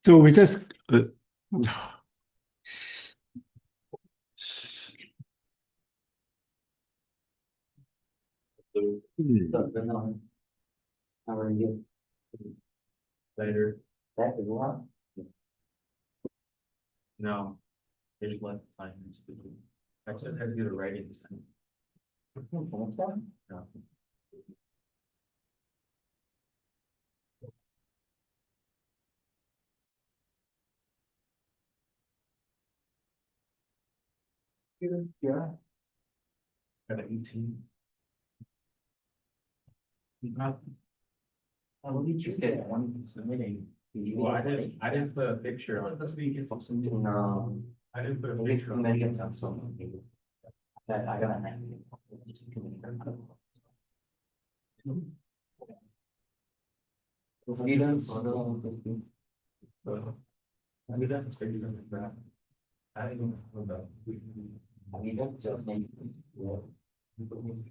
So we just How are you? Later. That is what? No, there's less assignments to do. I said I had to do the writing assignment. No. Yeah. Got an 18. Well, you just get one submitting. Well, I didn't put a picture on. Let's be careful. No. I didn't put a picture on. That I got.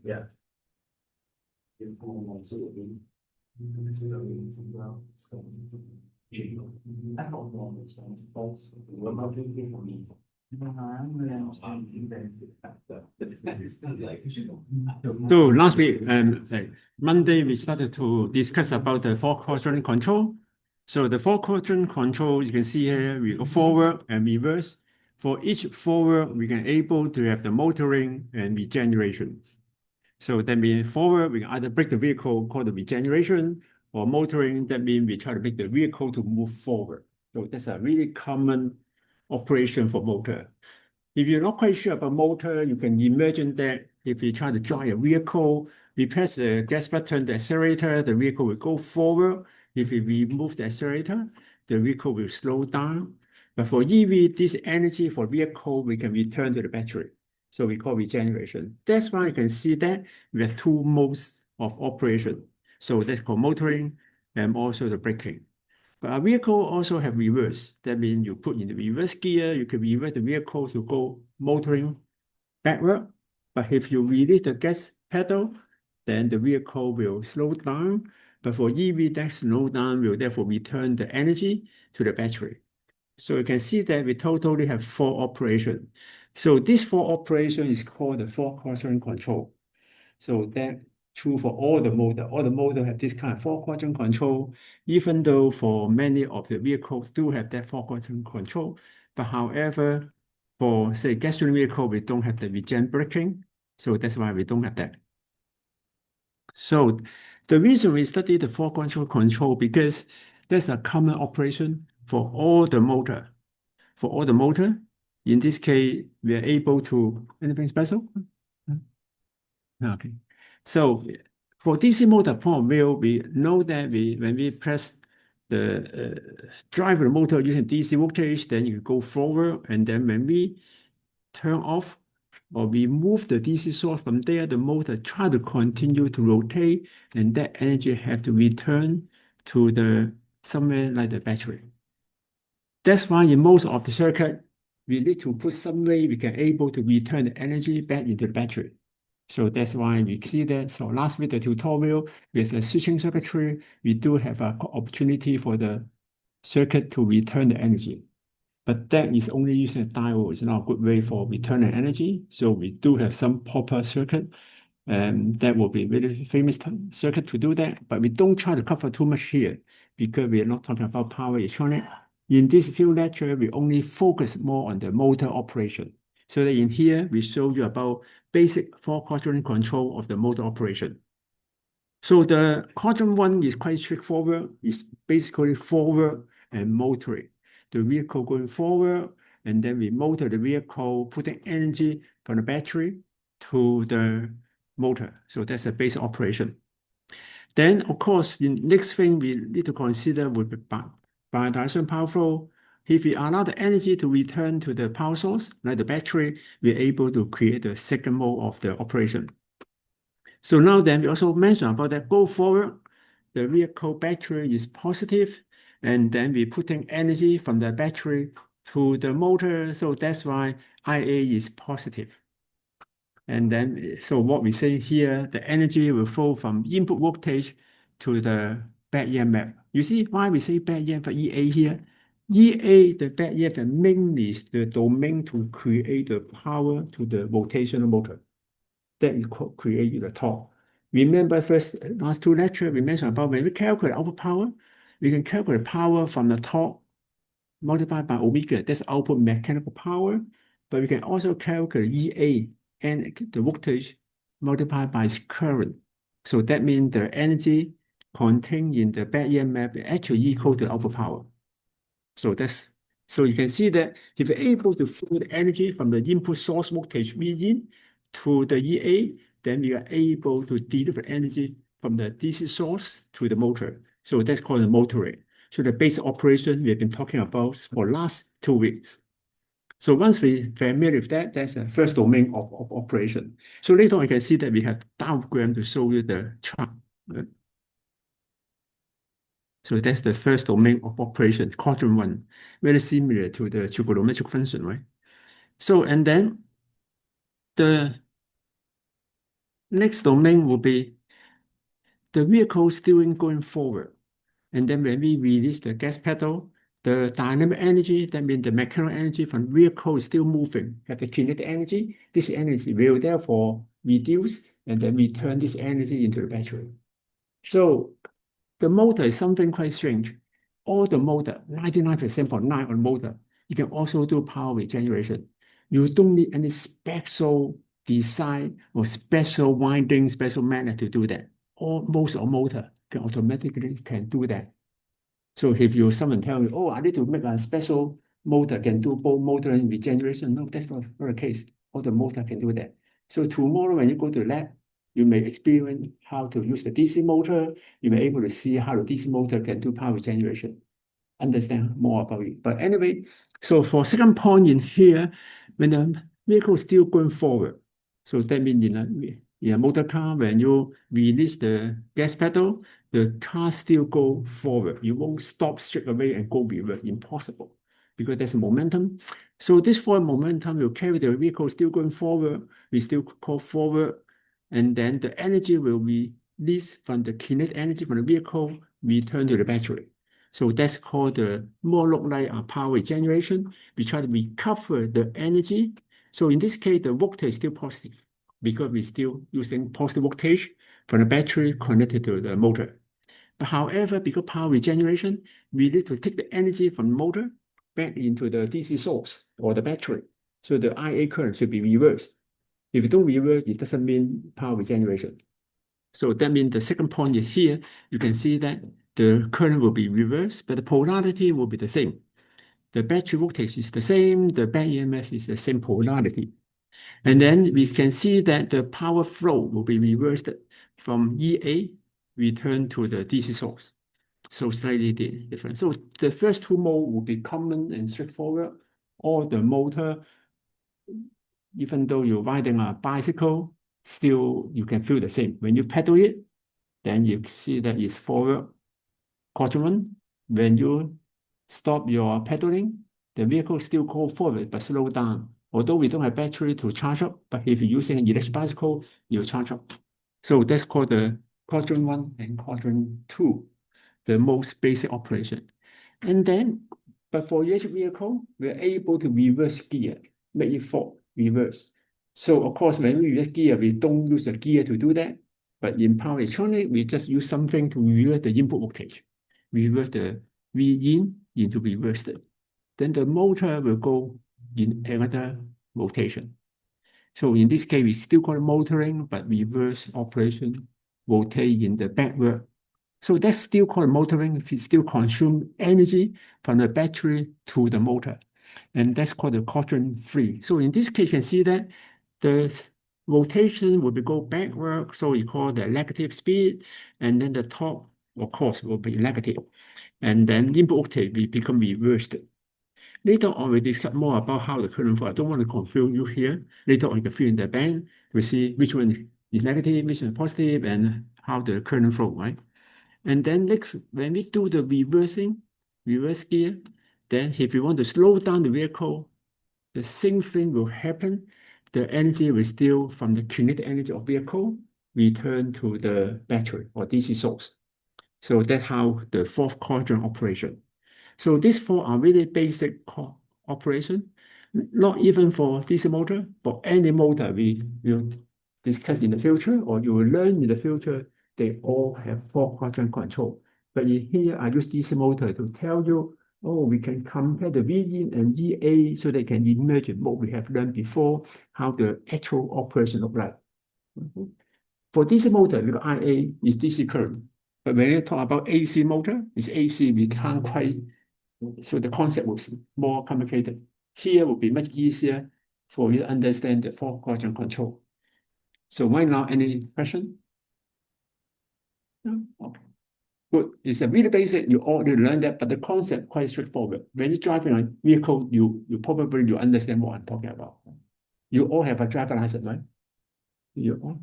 Yeah. So last week and Monday, we started to discuss about the four quadrant control. So the four quadrant control, you can see here, we go forward and reverse. For each forward, we can able to have the motoring and regeneration. So that means forward, we can either brake the vehicle, called the regeneration, or motoring, that means we try to make the vehicle to move forward. So that's a really common operation for motor. If you're not quite sure about motor, you can imagine that if you try to drive a vehicle, we press the gas button, the accelerator, the vehicle will go forward. If we remove the accelerator, the vehicle will slow down. But for EV, this energy for vehicle, we can return to the battery. So we call regeneration. That's why you can see that we have two modes of operation. So that's called motoring and also the braking. But a vehicle also have reverse. That means you put in the reverse gear, you can reverse the vehicle to go motoring backward. But if you release the gas pedal, then the vehicle will slow down. But for EV, that slow down will therefore return the energy to the battery. So you can see that we totally have four operations. So this four operation is called the four quadrant control. So that true for all the motor. All the motor have this kind of four quadrant control, even though for many of the vehicles do have that four quadrant control. But however, for say gasoline vehicle, we don't have the regen braking. So that's why we don't have that. So the reason we study the four quadrant control because there's a common operation for all the motor. For all the motor, in this case, we are able to anything special? Okay. So for DC motor point of view, we know that when we press the drive the motor using DC voltage, then you go forward, and then when we turn off or we move the DC source from there, the motor try to continue to rotate, and that energy have to return to the somewhere like the battery. That's why in most of the circuit, we need to put some way we can able to return the energy back into the battery. So that's why we see that. So last week, the tutorial with the switching circuitry, we do have an opportunity for the circuit to return the energy. But that is only using a diode. It's not a good way for returning energy. So we do have some proper circuit, and that will be really famous circuit to do that. But we don't try to cover too much here because we are not talking about power electronic. In this few lecture, we only focus more on the motor operation. So that in here, we show you about basic four quadrant control of the motor operation. So the quadrant one is quite straightforward. It's basically forward and motoring. The vehicle going forward, and then we motor the vehicle, putting energy from the battery to the motor. So that's a basic operation. Then, of course, the next thing we need to consider would be bidirectional power flow. If we allow the energy to return to the power source, like the battery, we're able to create the second mode of the operation. So now then, we also mentioned about that go forward, the vehicle battery is positive, and then we're putting energy from the battery to the motor. So that's why IA is positive. And then, so what we say here, the energy will flow from input voltage to the back EMF. You see why we say back EMF EA here? EA, the back EMF, mainly is the domain to create the power to the rotational motor. That is called create the torque. Remember last two lectures, we mentioned about when we calculate output power, we can calculate power from the torque multiplied by omega. That's output mechanical power. But we can also calculate EA and the voltage multiplied by its current. So that means the energy contained in the back EMF is actually equal to output power. So you can see that if you're able to flow the energy from the input source voltage Vin to the EA, then we are able to deliver energy from the DC source to the motor. So that's called the motor rate. So the basic operation we have been talking about for the last 2 weeks. So once we're familiar with that, that's the first domain of operation. So later on, you can see that we have diagram to show you the chart. So that's the first domain of operation, quadrant 1, very similar to the trigonometric function, right? So, and then the next domain will be the vehicle steering going forward. And then when we release the gas pedal, the dynamic energy, that means the mechanical energy from the vehicle is still moving, have the kinetic energy. This energy will therefore reduce, and then we turn this energy into the battery. So the motor is something quite strange. All the motor, 99.9 on motor, you can also do power regeneration. You don't need any special design or special winding, special magnet to do that. Most of motor can automatically do that. So if someone tell you, oh, I need to make a special motor can do both motor and regeneration, no, that's not the case. All the motor can do that. So tomorrow when you go to the lab, you may experience how to use the DC motor. You may be able to see how the DC motor can do power regeneration. Understand more about it. But anyway, so for second point in here, when the vehicle is still going forward, so that means in a motor car, when you release the gas pedal, the car still go forward. You won't stop straight away and go reverse. Impossible, because there's momentum. So this forward momentum will carry the vehicle still going forward. We still go forward, and then the energy will be released from the kinetic energy from the vehicle, return to the battery. So that's called the more look like a power generation. We try to recover the energy. So in this case, the voltage is still positive because we're still using positive voltage from the battery connected to the motor. But however, because power regeneration, we need to take the energy from the motor back into the DC source or the battery. So the IA current should be reversed. If you don't reverse, it doesn't mean power regeneration. So that means the second point is here, you can see that the current will be reversed, but the polarity will be the same. The battery voltage is the same, the back EMF is the same polarity. And then we can see that the power flow will be reversed from EA, return to the DC source. So slightly different. So the first two modes will be common and straightforward. All the motor, even though you're riding a bicycle, still you can feel the same. When you pedal it, then you see that it's forward quadrant. When you stop your pedaling, the vehicle still go forward but slow down. Although we don't have battery to charge up, but if you're using an electric bicycle, you charge up. So that's called the quadrant 1 and quadrant 2, the most basic operation. And then, but for electric vehicle, we're able to reverse gear, make it forward, reverse. So of course, when we reverse gear, we don't use the gear to do that. But in power electronics, we just use something to reverse the input voltage. Reverse the Vin into reversed. Then the motor will go in another rotation. So in this case, we still call it motoring, but reverse operation, rotate in the backward. So that's still called motoring. If it still consume energy from the battery to the motor. And that's called the quadrant 3. So in this case, you can see that the rotation will be go backward. So we call the negative speed. And then the torque, of course, will be negative. And then input voltage will become reversed. Later on, we discuss more about how the current flow. I don't want to confuse you here. Later on, you can fill in the blank. We see which one is negative, which one is positive, and how the current flow, right? And then next, when we do the reverse gear, then if you want to slow down the vehicle, the same thing will happen. The energy will still from the kinetic energy of vehicle return to the battery or DC source. So that's how the fourth quadrant operation. So these four are really basic operation, not even for DC motor, but any motor we will discuss in the future or you will learn in the future, they all have four quadrant control. But in here, I use DC motor to tell you, oh, we can compare the V in and VA so they can imagine what we have learned before, how the actual operation look like. For DC motor, the IA is DC current. But when you talk about AC motor, it's AC, we can't quite, so the concept was more complicated. Here will be much easier for you to understand the four quadrant control. So right now, any question? No? Okay. Good. It's a really basic, you already learned that, but the concept quite straightforward. When you're driving a vehicle, you probably understand what I'm talking about. You all have a driver license, right? You all.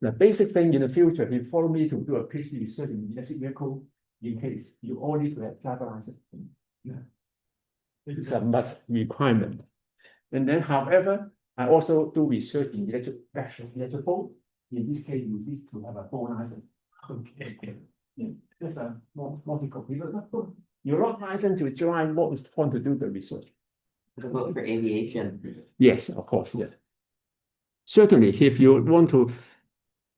The basic thing in the future, if you follow me to do a PhD research in electric vehicle, in case you all need to have driver license. Yeah. It's a must requirement. And then, however, I also do research in electrical. In this case, you need to have a full license. Okay. Yeah. That's a more difficult. You're not licensed to drive, what is the point to do the research? To vote for aviation. Yes, of course, yeah. Certainly, if you want to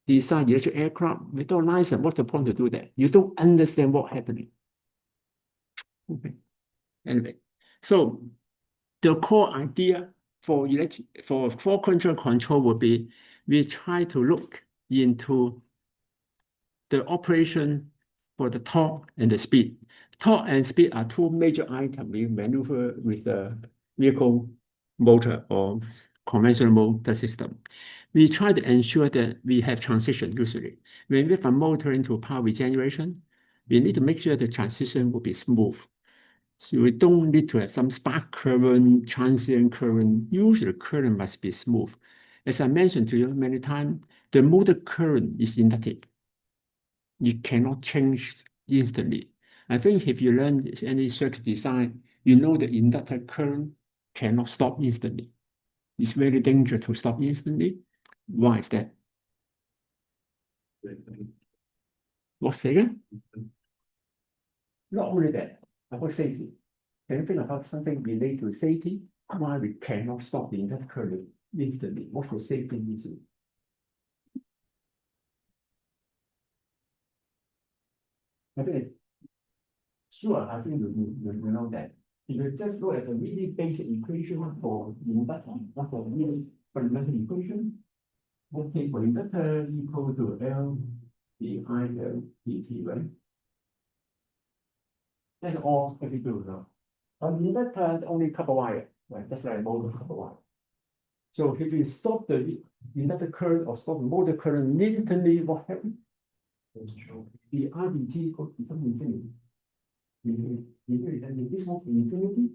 design electric aircraft without license, what's the point to do that? You don't understand what's happening. Okay. Anyway, so the core idea for four quadrant control would be we try to look into the operation for the torque and the speed. Torque and speed are two major items we maneuver with the vehicle motor or conventional motor system. We try to ensure that we have transition usually. When we have a motor into power regeneration, we need to make sure the transition will be smooth. So we don't need to have some spark current, transient current. Usually current must be smooth. As I mentioned to you many times, the motor current is inductive. You cannot change instantly. I think if you learn any circuit design, you know the inductor current cannot stop instantly. It's very dangerous to stop instantly. Why is that? What's that again? Not only that, about safety. Can you think about something related to safety? Why we cannot stop the inductor current instantly? What's the safety reason? Okay. Sure, I think you know that. If you just look at the really basic equation for inductor, what's the really fundamental equation? Okay, for inductor equal to L di L dt, right? That's all we do now. On inductor, only couple wire, right? Just like motor couple wire. So if you stop the inductor current or stop the motor current instantly, what happens? The RDT could become infinity. If this move infinity,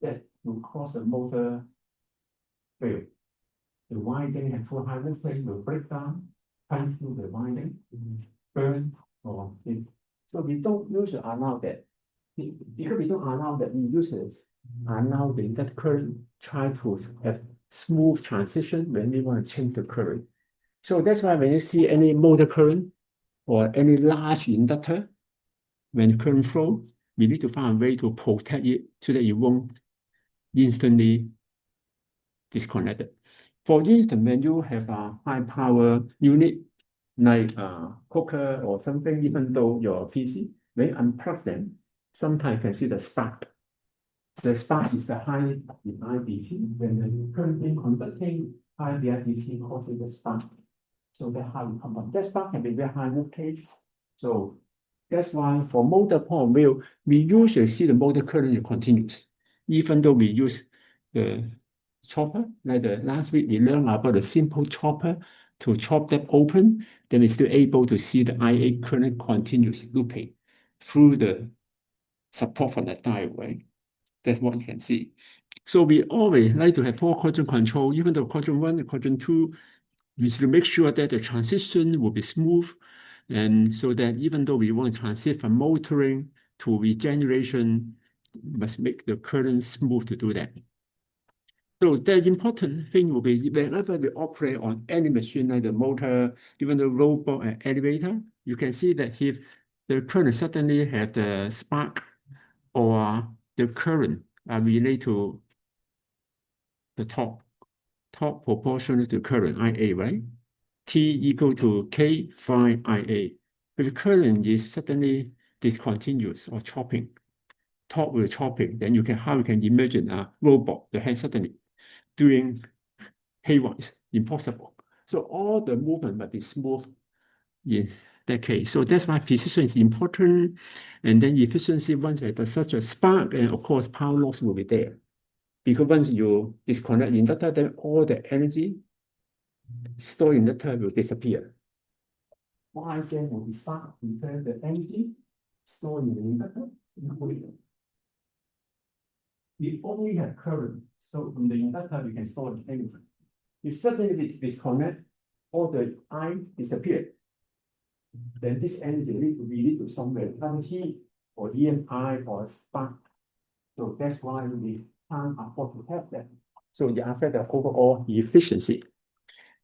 that will cause the motor fail. The winding and full high voltage will break down, punch through the winding, burn, or it. So we don't usually allow that. Because we don't allow that, we users allow the inductor current try to have smooth transition when we want to change the current. So that's why when you see any motor current or any large inductor, when current flow, we need to find a way to protect it so that it won't instantly disconnect it. For instance, when you have a high power unit like a cooker or something, even though your PC, when you unplug them, sometimes you can see the spark. The spark is the high in IDT. When the current in conducting high IDT causes the spark. So that's how we come up. That spark can be very high voltage. So that's why for motor point of view, we usually see the motor current continuous, even though we use the chopper. Like the last week, we learned about the simple chopper to chop them open, then we're still able to see the IA current continuous looping through the support from the diode, right? That's what you can see. So we always like to have four quadrant control, even though quadrant 1 and quadrant 2, we should make sure that the transition will be smooth. And so that even though we want to transit from motoring to regeneration, must make the current smooth to do that. So the important thing will be whenever we operate on any machine like the motor, even the robot and elevator, you can see that if the current suddenly have the spark or the current are related to the torque proportional to current IA, right? T equal to K phi IA. If the current is suddenly discontinuous or chopping, torque will chopping, then how you can imagine a robot, the hand suddenly doing haywire? Impossible. So all the movement must be smooth in that case. So that's why precision is important. And then efficiency, once you have such a spark, and of course power loss will be there. Because once you disconnect the inductor, then all the energy stored in the inductor will disappear. Why then will be spark? Because the energy stored in the inductor we only have current. So in the inductor, we can store the energy. If suddenly we disconnect, all the I disappear. Then this energy need to be lead to somewhere, either heat or EMI or spark. So that's why we can't afford to have that. So it affects the overall efficiency.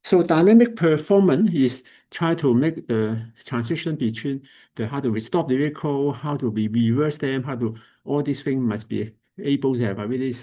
So dynamic performance is try to make the transition between how to restore the vehicle, how to reverse them, all these things must be able to have a really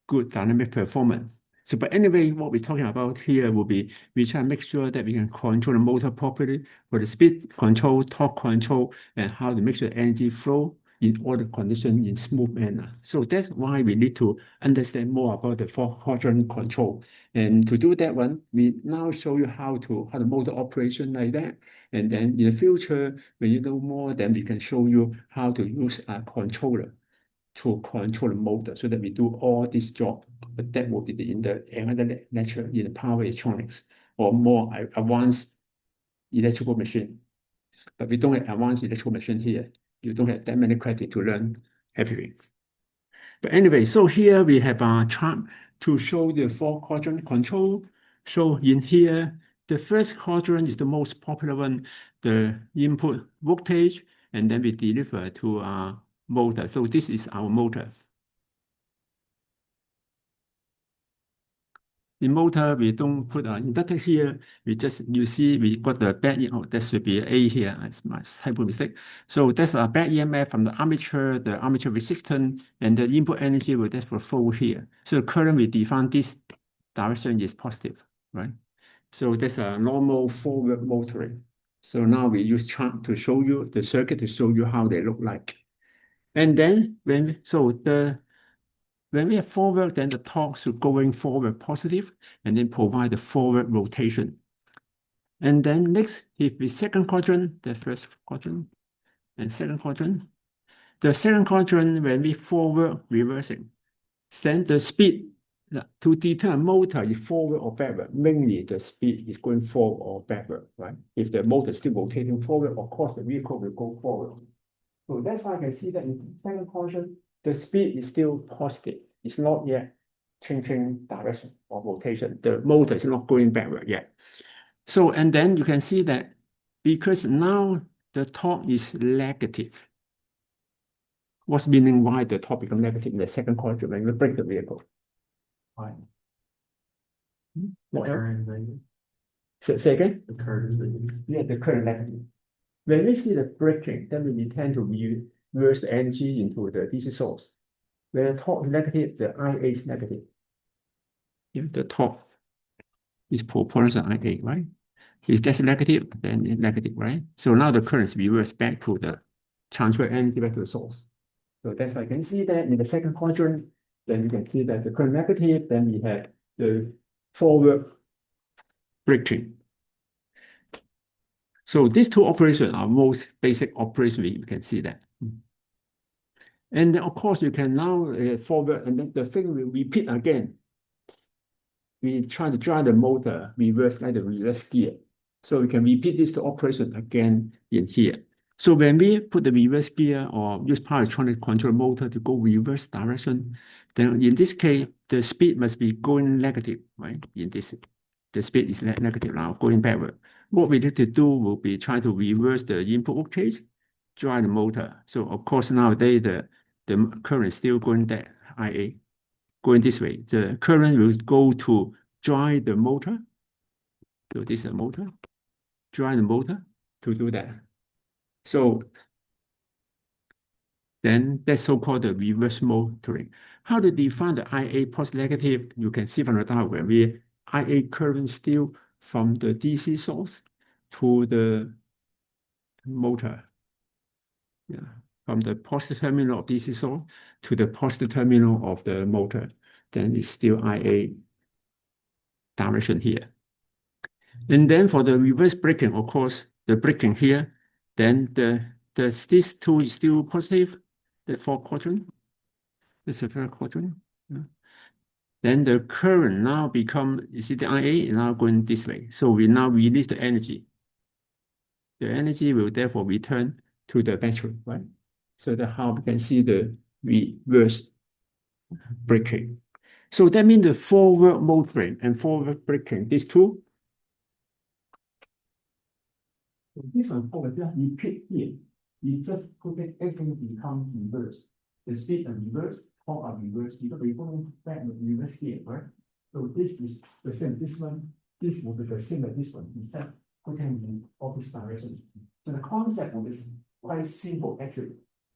good dynamic performance. So, but anyway, what we're talking about here will be we try to make sure that we can control the motor properly for the speed control, torque control, and how to make sure the energy flow in all the conditions in smooth manner. So that's why we need to understand more about the quadrant control. And to do that one, we now show you how the motor operation like that. And then in the future, when you know more, then we can show you how to use a controller to control the motor so that we do all this job. But that will be in another lecture in the power electronics or more advanced electrical machine. But we don't have advanced electrical machine here. You don't have that many credit to learn everything. But anyway, so here we have a chart to show the 4-quadrant control. So in here, the first quadrant is the most popular one, the input voltage, and then we deliver to a motor. So this is our motor. In motor, we don't put an inductor here. You see, we got the back, that should be A here. It's my typo mistake. So that's a back EMF from the armature resistance, and the input energy will therefore flow here. So the current we define this direction is positive, right? So that's a normal forward motoring. So now we use chart to show you the circuit to show you how they look like. And then when we have forward, then the torque should going forward positive and then provide the forward rotation. And then next, if the second quadrant, the first quadrant and second quadrant, the second quadrant, when we forward reversing, then the speed to determine motor is forward or backward, mainly the speed is going forward or backward, right? If the motor is still rotating forward, of course, the vehicle will go forward. So that's why I can see that in the second quadrant, the speed is still positive. It's not yet changing direction or rotation. The motor is not going backward yet. So, and then you can see that because now the torque is negative. What's meaning why the torque becomes negative in the second quadrant when you brake the vehicle? Why? The current is negative. Say again? The current is negative. Yeah, the current negative. When we see the braking, then we tend to reverse the energy into the DC source. When the torque is negative, the IA is negative. If the torque is proportional to IA, right? If that's negative, then it's negative, right? So now the current is reversed back to the transfer energy back to the source. So that's why you can see that in the second quadrant, then you can see that the current negative, then we have the forward braking. So these two operations are most basic operations. You can see that. And then of course, you can now forward, and then the thing will repeat again. We try to drive the motor reverse like the reverse gear. So we can repeat this operation again in here. So when we put the reverse gear or use power electronic control motor to go reverse direction, then in this case, the speed must be going negative, right? In this, the speed is negative now, going backward. What we need to do will be try to reverse the input voltage, drive the motor. So of course nowadays the current is still going that IA, going this way. The current will go to drive the motor. So this is a motor, drive the motor to do that. So then that's so-called the reverse motoring. How to define the IA positive negative? You can see from the diagram where IA current still from the DC source to the motor. Yeah, from the positive terminal of DC source to the positive terminal of the motor. Then it's still IA direction here. And then for the reverse braking, of course, the braking here, then this two is still positive, the fourth quadrant. This is the third quadrant. Yeah. Then the current now become, you see the IA now going this way. So we now release the energy. The energy will therefore return to the battery, right? So that's how we can see the reverse braking. So that means the forward motoring and forward braking, these two. So this one forward, just repeat here. You just put it, everything becomes reverse. The speed and reverse, torque are reverse, because we're going back with reverse here, right? So this is the same, this one, this will be the same as this one, except putting in opposite direction. So the concept of this quite simple actually,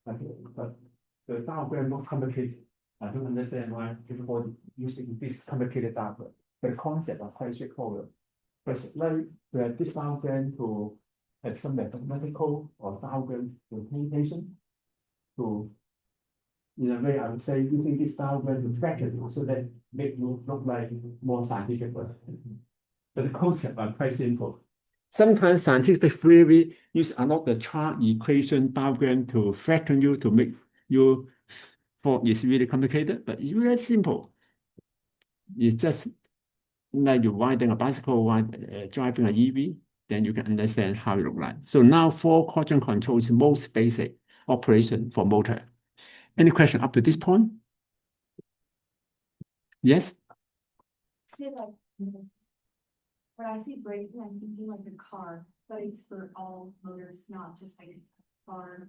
but the diagram not complicated. I don't understand why people using this complicated diagram. The concept are quite straightforward. But like this diagram to have some mathematical or diagram representation to, in a way, I would say using this diagram to track it so that make you look like more scientific. But the concept are quite simple. Sometimes scientific theory use a lot of chart equation diagram to fatten you to make you thought it's really complicated, but it's really simple. It's just like you're riding a bicycle while driving an EV, then you can understand how it looks like. So now four quadrant control is most basic operation for motor. Any question up to this point? Yes? Say like, when I see braking, I'm thinking like a car, but it's for all motors, not just like a car.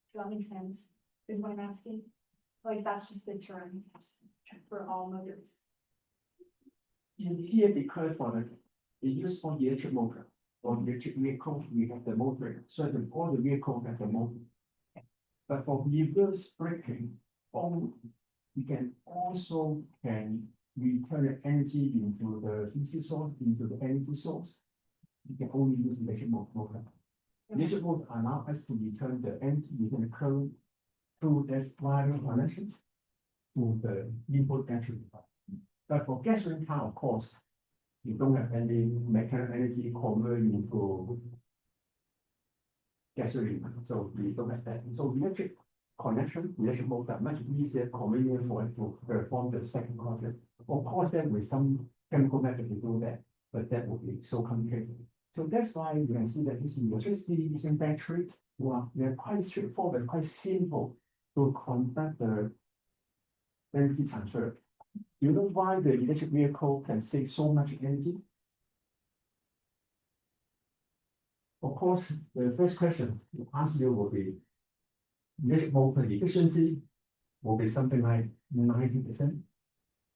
Does that make sense? Is what I'm asking? Like, that's just the term for all motors. In here, because for the use for the electric motor or the electric vehicle, we have the motor. So all the vehicle have the motor. But for reverse braking, we can also return the energy into the DC source, into the energy source. You can only use electric motor. Electric motor allow us to return the energy, return the current through this wiring connection to the input battery. But for gasoline car, of course, you don't have any mechanical energy converted into gasoline, so we don't have that. So electric connection, electric motor, much easier, convenient for it to perform the second quadrant. Of course, then with some chemical method to do that, but that would be so complicated. So that's why you can see that using electricity, using battery, well, they're quite straightforward, quite simple to conduct the energy transfer. You know why the electric vehicle can save so much energy? Of course, the first question to ask you will be electric motor efficiency will be something like 90%,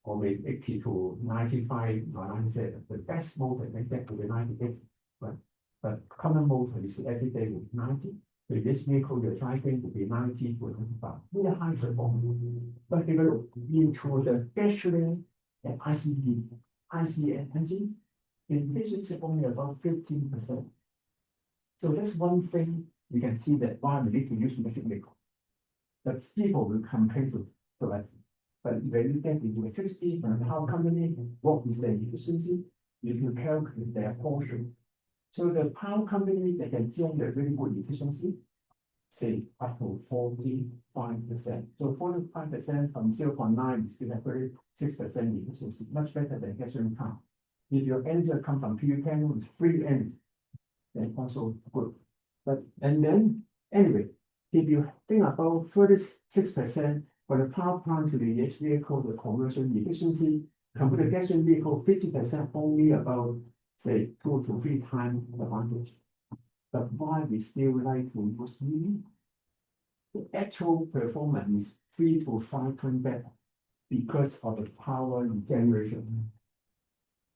or maybe 80 to 95 or 97. The best motor like that will be 98. But common motor is every day with 90. The electric vehicle you're driving will be 90 to 95. Really high performance. But if you look into the gasoline and ICE engine, the efficiency only about 15%. So that's one thing you can see that why we need to use electric vehicle. But people will complain to that. But when you get into electricity from the power company, what is their efficiency? You can calculate their portion. So the power company, they can generate really good efficiency, say up to 45%. So 45% from 0.9 is still at 36% efficiency, much better than gasoline car. If your energy comes from PU10 with free energy, then also good. But and then anyway, if you think about 36% for the power plant to the electric vehicle, the conversion efficiency, compared to the gasoline vehicle, 50% only about say 2 to 3 times advantage. But why we still like to use EV? The actual performance is 3 to 5 times better because of the power generation.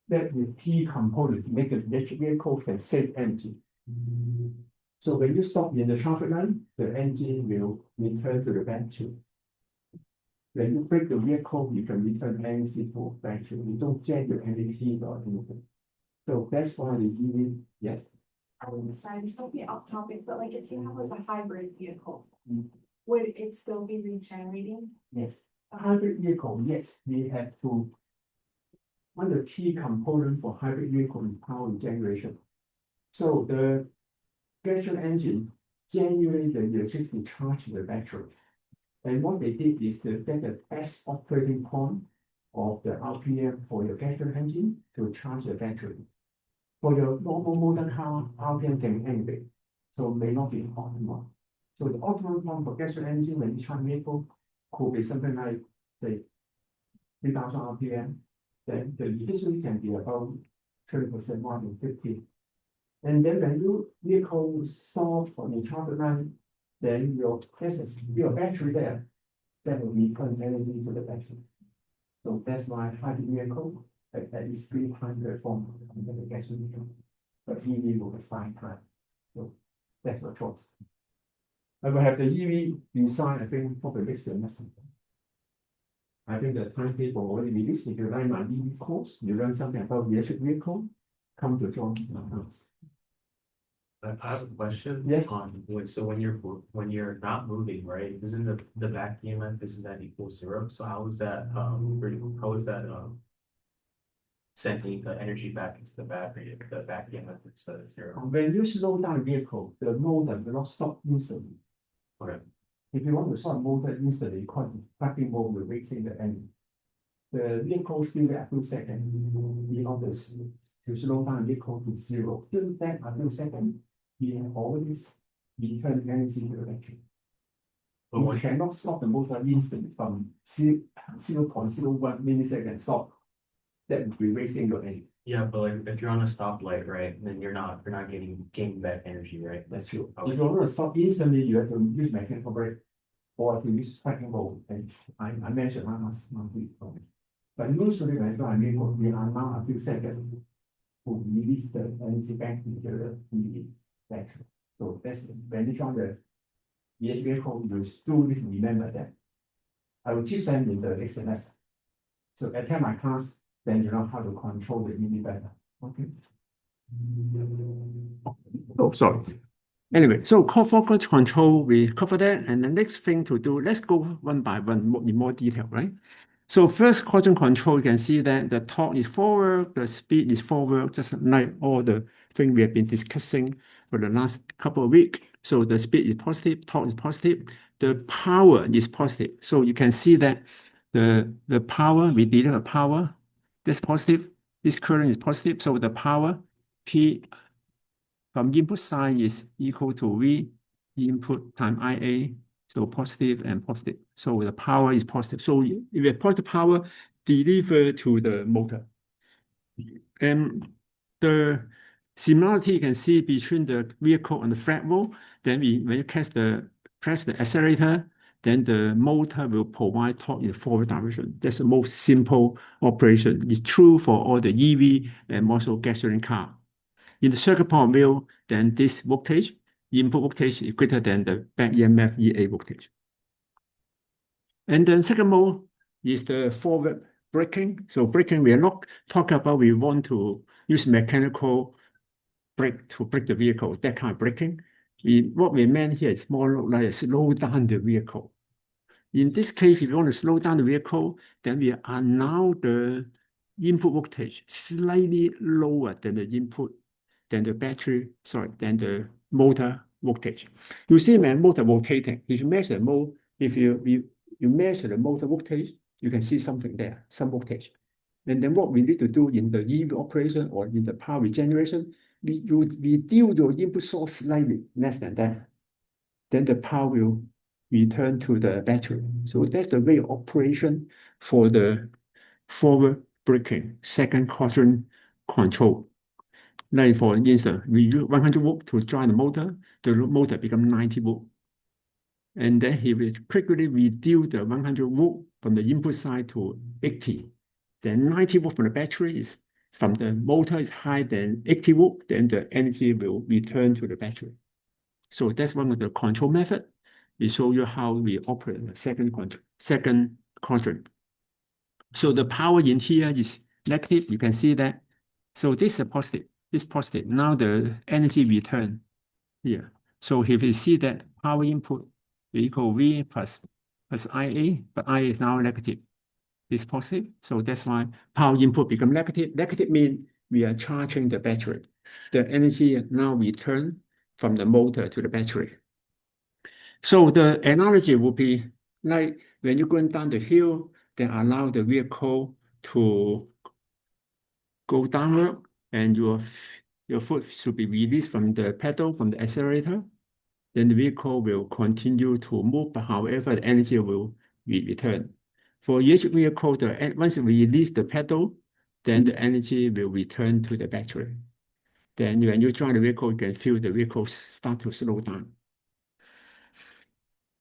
That the key component to make an electric vehicle can save energy. So when you stop in the traffic light, the engine will return to the battery. When you brake the vehicle, you can return energy to battery. You don't generate any heat or anything. So that's why the EV, yes. Sorry, this might be off topic, but like if you have like a hybrid vehicle, Mm. would it still be regenerating? Yes. Hybrid vehicle, yes, we have to. One of the key components for hybrid vehicle is power generation. So the gasoline engine generate the electricity charge the battery. And what they did is to get the best operating point of the RPM for your gasoline engine to charge the battery. For your normal modern car, RPM can be anything, so may not be optimal. So the optimal point for gasoline engine when you try vehicle could be something like say 3,000 RPM. Then the efficiency can be about 30% more than 50. And then when you vehicle stop on the traffic light, then your battery there that will return energy to the battery. So that's why hybrid vehicle at least 300 from the gasoline vehicle, but EV will be 5 times. So that's your choice. I will have the EV design, I think, probably next semester. I think the timetable already released. If you learn my EV course, you learn something about the electric vehicle, come to join us. I have a question. Yes. So when you're not moving, right? Isn't the back EMF, isn't that equal 0? So how is that sending the energy back into the battery if the back EMF is 0? When you slow down vehicle, the motor will not stop instantly. Okay. If you want to start motor instantly, call the backing mode will waiting the engine. The vehicle still a few seconds in order to slow down vehicle to 0. Till that a few seconds, we have always returned energy to the battery. But You cannot stop the motor instantly from 0.01 millisecond stop. That would be wasting your energy. Yeah, but like if you're on a stoplight, right, then you're not gaining back energy, right? That's true. Okay. If you want to stop instantly, you have to use mechanical brake or to use backing mode. And I mentioned last week. But usually when you are vehicle, we are now a few seconds to release the energy back into the battery. So that's when you join the EH vehicle, you still need to remember that. I will teach them in the next semester. So attend my class, then you know how to control the EV better. Okay. Oh, sorry. Anyway, so quadrant control, we cover that. And the next thing to do, let's go one by one in more detail, right? So first quadrant control, you can see that the torque is forward, the speed is forward, just like all the things we have been discussing for the last couple of weeks. So the speed is positive, torque is positive, the power is positive. So you can see that the power, we deliver power, that's positive, this current is positive. So the power, P from input side is equal to V input times IA. So positive and positive. So the power is positive. So if we have positive power delivered to the motor. And the similarity you can see between the vehicle and the flat roll, then when you press the accelerator, then the motor will provide torque in the forward direction. That's the most simple operation. It's true for all the EV and also gasoline car. In the circuit point of view, then this voltage, input voltage is greater than the back EMF EA voltage. And then second mode is the forward braking. So braking, we are not talking about we want to use mechanical brake to brake the vehicle, that kind of braking. What we meant here is more like slow down the vehicle. In this case, if you want to slow down the vehicle, then we are now the input voltage slightly lower than the input, than the motor voltage. You see when motor rotating, if you measure the motor, if you measure the motor voltage, you can see something there, some voltage. And then what we need to do in the EV operation or in the power generation, we reduce the input source slightly less than that. Then the power will return to the battery. So that's the way of operation for the forward braking, second quadrant control. Like for instance, we use 100 volt to drive the motor becomes 90 volt. And then he will quickly reduce the 100 volt from the input side to 80. Then 90 volt from the battery is from the motor is higher than 80 volt, then the energy will return to the battery. So that's one of the control method. We show you how we operate the second quadrant. So the power in here is negative. You can see that. So this is a positive. This is positive. Now the energy return here. So if you see that power input equal V plus IA, but IA is now negative. It's positive. So that's why power input become negative. Negative means we are charging the battery. The energy now return from the motor to the battery. So the analogy would be like when you're going down the hill, then allow the vehicle to go downward, and your foot should be released from the pedal, from the accelerator. Then the vehicle will continue to move, but however, the energy will be returned. For each vehicle, once you release the pedal, then the energy will return to the battery. Then when you drive the vehicle, you can feel the vehicle start to slow down.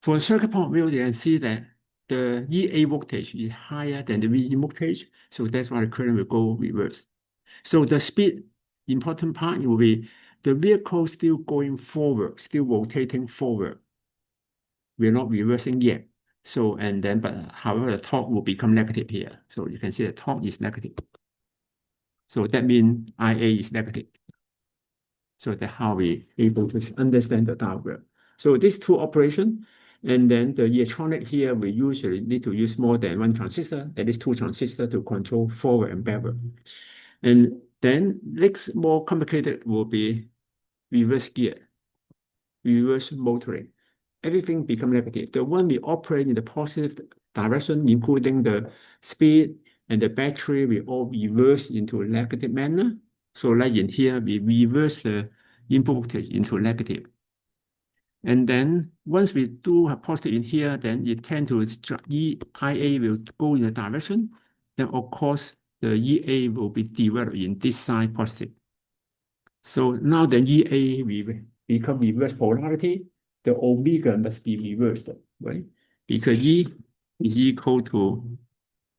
For the circuit point view, you can see that the EA voltage is higher than the VE voltage, so that's why the current will go reverse. So the speed, important part will be the vehicle still going forward, still rotating forward. We're not reversing yet. So, but however, the torque will become negative here. So you can see the torque is negative. So that means IA is negative. So that's how we able to understand the diagram. So these two operations, and then the electronic here, we usually need to use more than one transistor, at least two transistors to control forward and backward. And then next more complicated will be reverse gear, reverse motoring. Everything become negative. The one we operate in the positive direction, including the speed and the battery, we all reverse into a negative manner. So like in here, we reverse the input voltage into negative. And then once we do a positive in here, then it tend to EIA will go in the direction. Then of course, the EA will be developed in this side positive. So now the EA will become reverse polarity. The omega must be reversed, right? Because E is equal to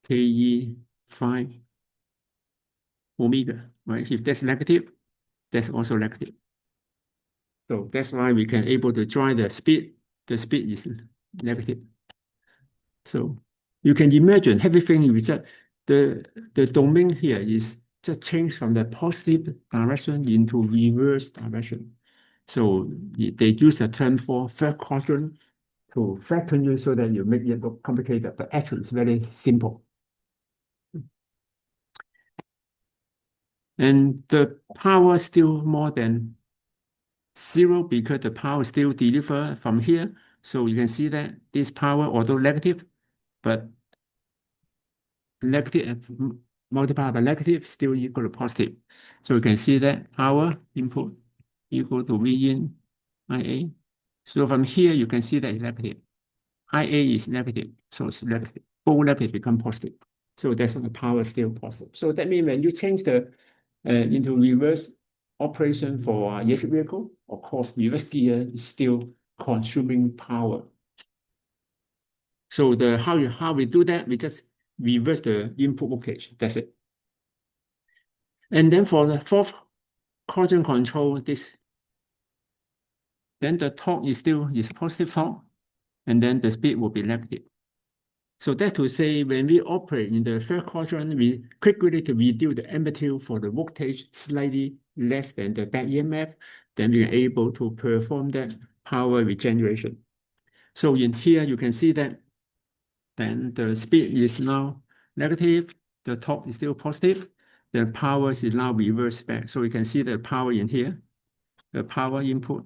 KE5 omega, right? If that's negative, that's also negative. So that's why we can able to drive the speed. The speed is negative. So you can imagine everything is just the domain here is just change from the positive direction into reverse direction. So they use a term for third quadrant to flatten you so that you make it look complicated, but actually it's very simple. And the power still more than zero because the power still delivered from here. So you can see that this power, although negative, but negative multiplied by negative still equal to positive. So you can see that power input equal to V in IA. So from here, you can see that it's negative. IA is negative, so it's negative. Both negative become positive. So that's why the power is still positive. So that means when you change the into reverse operation for electric vehicle, of course, reverse gear is still consuming power. So how we do that, we just reverse the input voltage. That's it. And then for the fourth quadrant control, then the torque is still positive torque, and then the speed will be negative. So that to say, when we operate in the third quadrant, we quickly to reduce the amplitude for the voltage slightly less than the back EMF, then we are able to perform that power regeneration. So in here, you can see that then the speed is now negative, the torque is still positive, the power is now reversed back. So you can see the power in here, the power input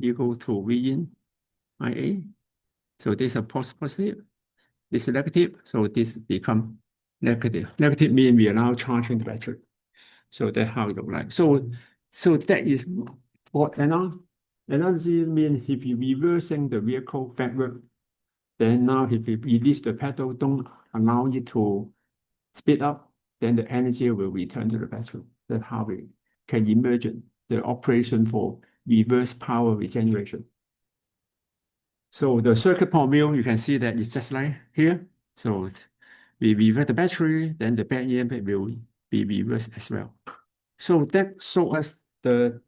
equal to V in IA. So this is positive, this is negative, so this become negative. Negative means we are now charging the battery. So that's how it looks like. So that is what energy means if you reversing the vehicle backward, then now if you release the pedal, don't allow it to speed up, then the energy will return to the battery. That's how we can imagine the operation for reverse power regeneration. So the circuit point view, you can see that it's just like here. So we reverse the battery, then the back EMF will be reversed as well. So that shows us the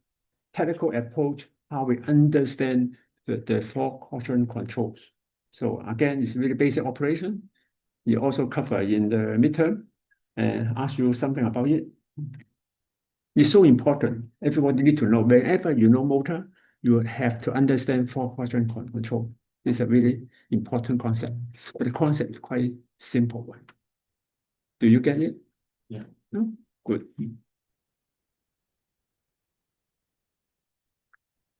technical approach how how we understand the four quadrant controls. So again, it's really basic operation. You also cover in the midterm and ask you something about it. It's so important. Everybody need to know. Whenever you know motor, you have to understand four quadrant control. It's a really important concept. But the concept is quite simple one. Do you get it? Yeah. No? Good.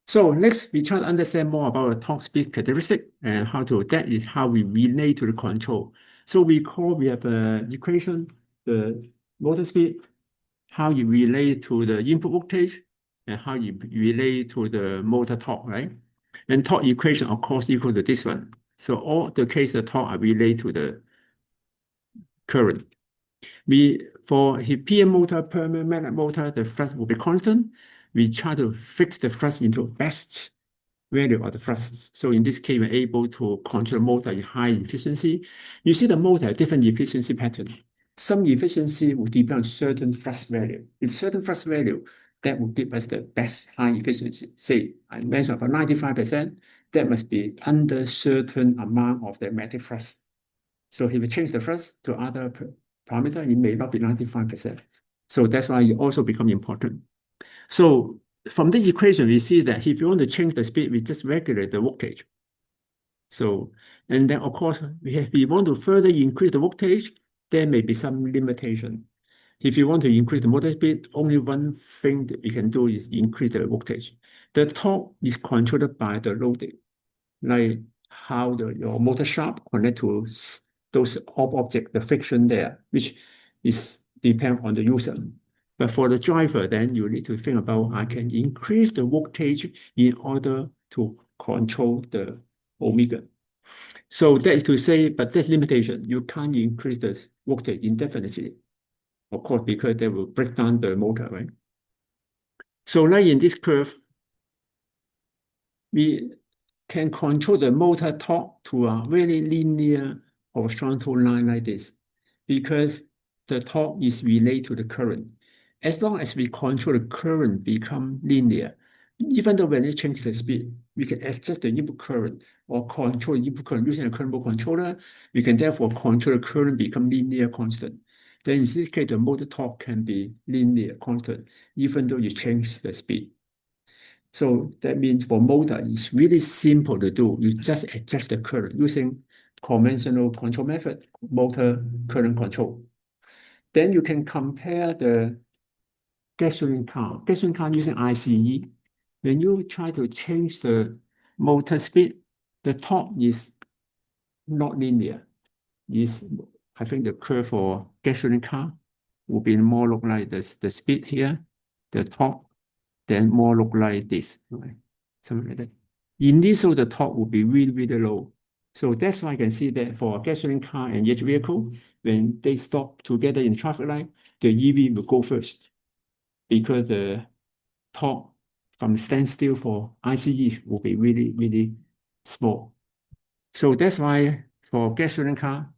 So next, we try to understand more about the torque speed characteristic and that is how we relate to the control. So we have an equation, the motor speed, how you relate to the input voltage, and how you relate to the motor torque, right? And torque equation, of course, equal to this one. So all the cases, the torque are related to the current. For PM motor, permanent magnet motor, the flux will be constant. We try to fix the flux into best value of the flux. So in this case, we're able to control the motor in high efficiency. You see the motor has different efficiency pattern. Some efficiency will depend on certain flux value. If certain flux value, that will give us the best high efficiency. Say, I mentioned about 95%, that must be under certain amount of the magnetic flux. So if we change the flux to other parameter, it may not be 95%. So that's why it also become important. So from this equation, we see that if you want to change the speed, we just regulate the voltage. So, and then of course, if we want to further increase the voltage, there may be some limitation. If you want to increase the motor speed, only one thing that we can do is increase the voltage. The torque is controlled by the loading, like how your motor shaft connect to those objects, the friction there, which is depend on the user. But for the driver, then you need to think about, I can increase the voltage in order to control the omega. So that is to say, but there's limitation. You can't increase the voltage indefinitely. Of course, because they will break down the motor, right? So like in this curve, we can control the motor torque to a very linear horizontal line like this, because the torque is related to the current. As long as we control the current become linear, even though when we change the speed, we can adjust the input current or control input current using a current mode controller. We can therefore control the current become linear constant. Then in this case, the motor torque can be linear constant, even though you change the speed. So that means for motor, it's really simple to do. You just adjust the current using conventional control method, motor current control. Then you can compare the gasoline car. Gasoline car using ICE. When you try to change the motor speed, the torque is not linear. I think the curve for gasoline car will be more look like the speed here, the torque, then more look like this, right? Something like that. Initial, the torque will be really, really low. So that's why I can see that for a gasoline car and electric vehicle, when they stop together in traffic light, the EV will go first, because the torque from standstill for ICE will be really, really small. So that's why for gasoline car,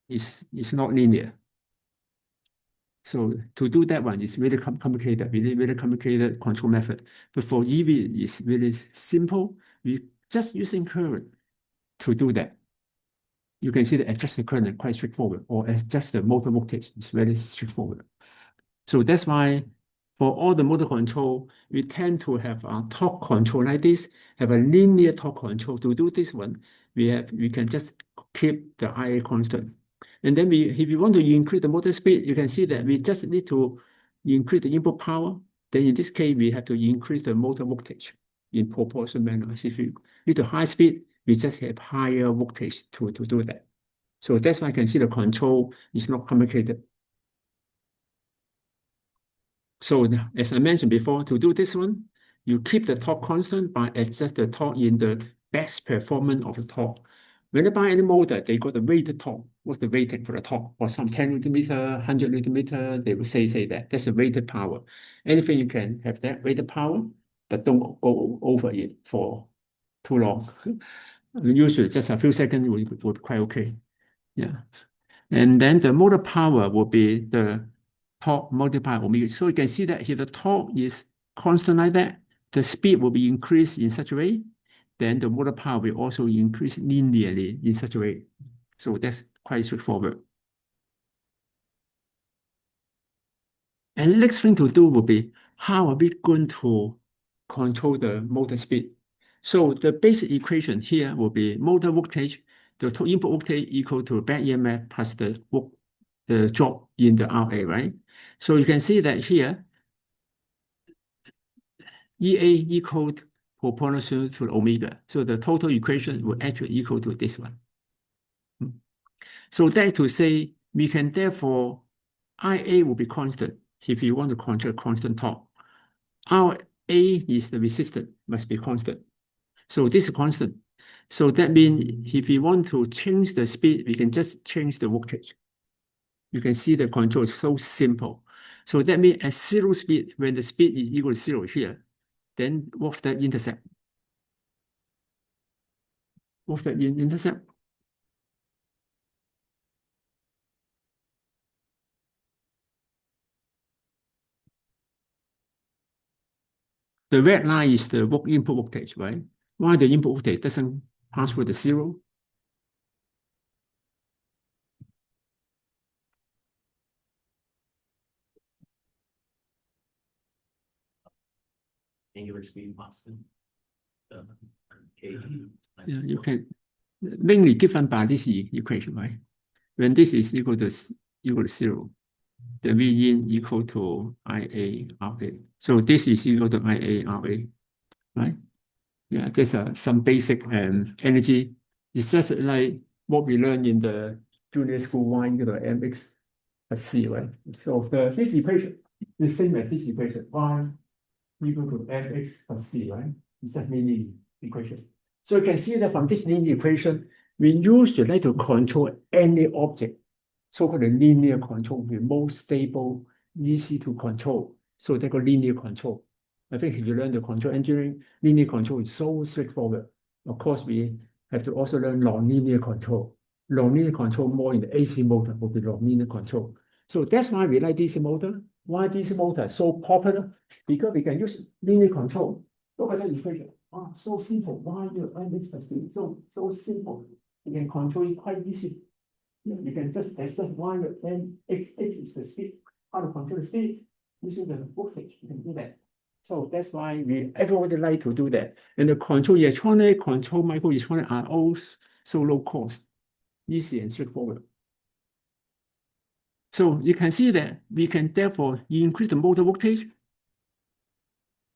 it's not linear. So to do that one is really complicated, really complicated control method. But for EV, it's really simple. We just using current to do that. You can see the adjust the current quite straightforward, or adjust the motor voltage. It's very straightforward. So that's why for all the motor control, we tend to have a torque control like this, have a linear torque control. To do this one, we can just keep the IA constant. And then if you want to increase the motor speed, you can see that we just need to increase the input power. Then in this case, we have to increase the motor voltage in proportional manner. If you need a high speed, we just have higher voltage to do that. So that's why I can see the control is not complicated. So as I mentioned before, to do this one, you keep the torque constant by adjust the torque in the best performance of the torque. When you buy any motor, they got the rated torque. What's the rating for the torque? For some 10 Newton meter, 100 Newton meter, they will say that. That's the rated power. Anything you can have that rated power, but don't go over it for too long. Usually just a few seconds will be quite okay. Yeah. And then the motor power will be the torque multiplied omega. So you can see that if the torque is constant like that, the speed will be increased in such a way, then the motor power will also increase linearly in such a way. So that's quite straightforward. And next thing to do will be, how are we going to control the motor speed? So the basic equation here will be motor voltage, the total input voltage equal to back EMF plus the drop in the RA, right? So you can see that here, EA equal proportional to omega. So the total equation will actually equal to this one. So that to say, we can therefore, IA will be constant if you want to control constant torque. RA is the resistance, must be constant. So this is constant. So that means if we want to change the speed, we can just change the voltage. You can see the control is so simple. So that means at zero speed, when the speed is equal to 0 here, then what's the intercept? What's the intercept? The red line is the input voltage, right? Why the input voltage doesn't pass through the 0? Angular speed constant. KE. Yeah, you can mainly given by this equation, right? When this is equal to 0, the V in equal to IA RA. So this is equal to IA RA, right? Yeah, there's some basic energy. It's just like what we learned in the junior school Y equal to mx plus c, right? So this equation is same as this equation, Y equal to fx plus c, right? It's just linear equation. So you can see that from this linear equation, we usually like to control any object, so-called linear control, the most stable, easy to control. So they call linear control. I think if you learn the control engineering, linear control is so straightforward. Of course, we have to also learn non-linear control. Non-linear control more in the AC motor will be non-linear control. So that's why we like DC motor. Why DC motor is so popular? Because we can use linear control. Look at that equation. Oh, so simple. Why you mx plus c? So simple. You can control it quite easy. You can just adjust y and x is the speed. How to control the speed? Using the voltage. You can do that. So that's why everybody like to do that. And the control electronic, control microelectronic are all so low cost, easy and straightforward. So you can see that we can therefore increase the motor voltage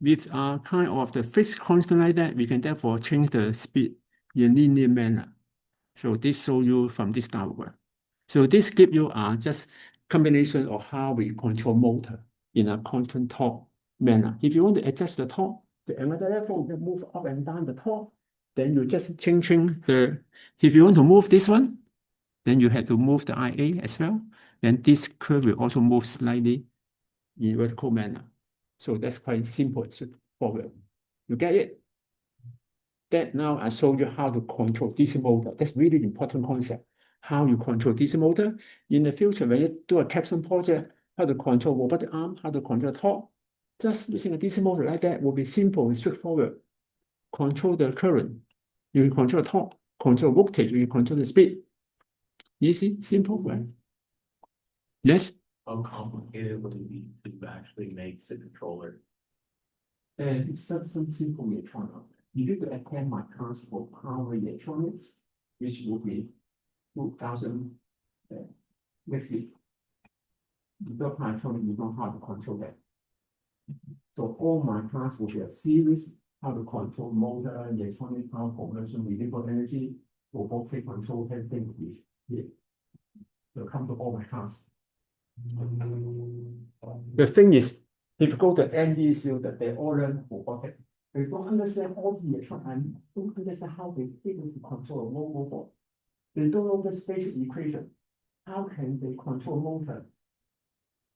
with a kind of the fixed constant like that. We can therefore change the speed in linear manner. So this show you from this diagram. So this give you just combination of how we control motor in a constant torque manner. If you want to adjust the torque to another level, you move up and down the torque, then you just changing the, if you want to move this one, then you have to move the IA as well. Then this curve will also move slightly in vertical manner. So that's quite simple and straightforward. You get it? That now I show you how to control DC motor. That's really important concept. How you control DC motor. In the future, when you do a capstone project, how to control robotic arm, how to control torque. Just using a DC motor like that will be simple and straightforward. Control the current. You can control torque, control voltage, you can control the speed. Easy, simple, right? Yes? How complicated would it be to actually make the controller? And it's just some simple electronic. You need to attend my class for power electronics, which will be 2000 next year. Without my electronics, you don't know how to control that. So all my class will be a series how to control motor, electronic power conversion, renewable energy, robotic control, everything will be here. So come to all my class. The thing is, if you go to ND student, they all learn robotic. They don't understand all the electronics, don't understand how they able to control a robot. They don't know the space equation. How can they control motor?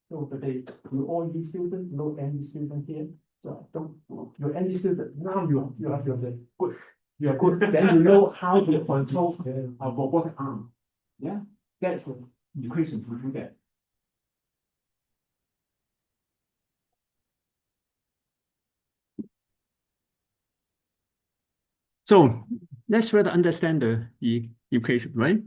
So but you all these students, no ND student here. So don't you're ND student. Now you're the good. You're good. Then you know how to control a robotic arm. Yeah, that's the equation to do that. So let's further understand the equation, right?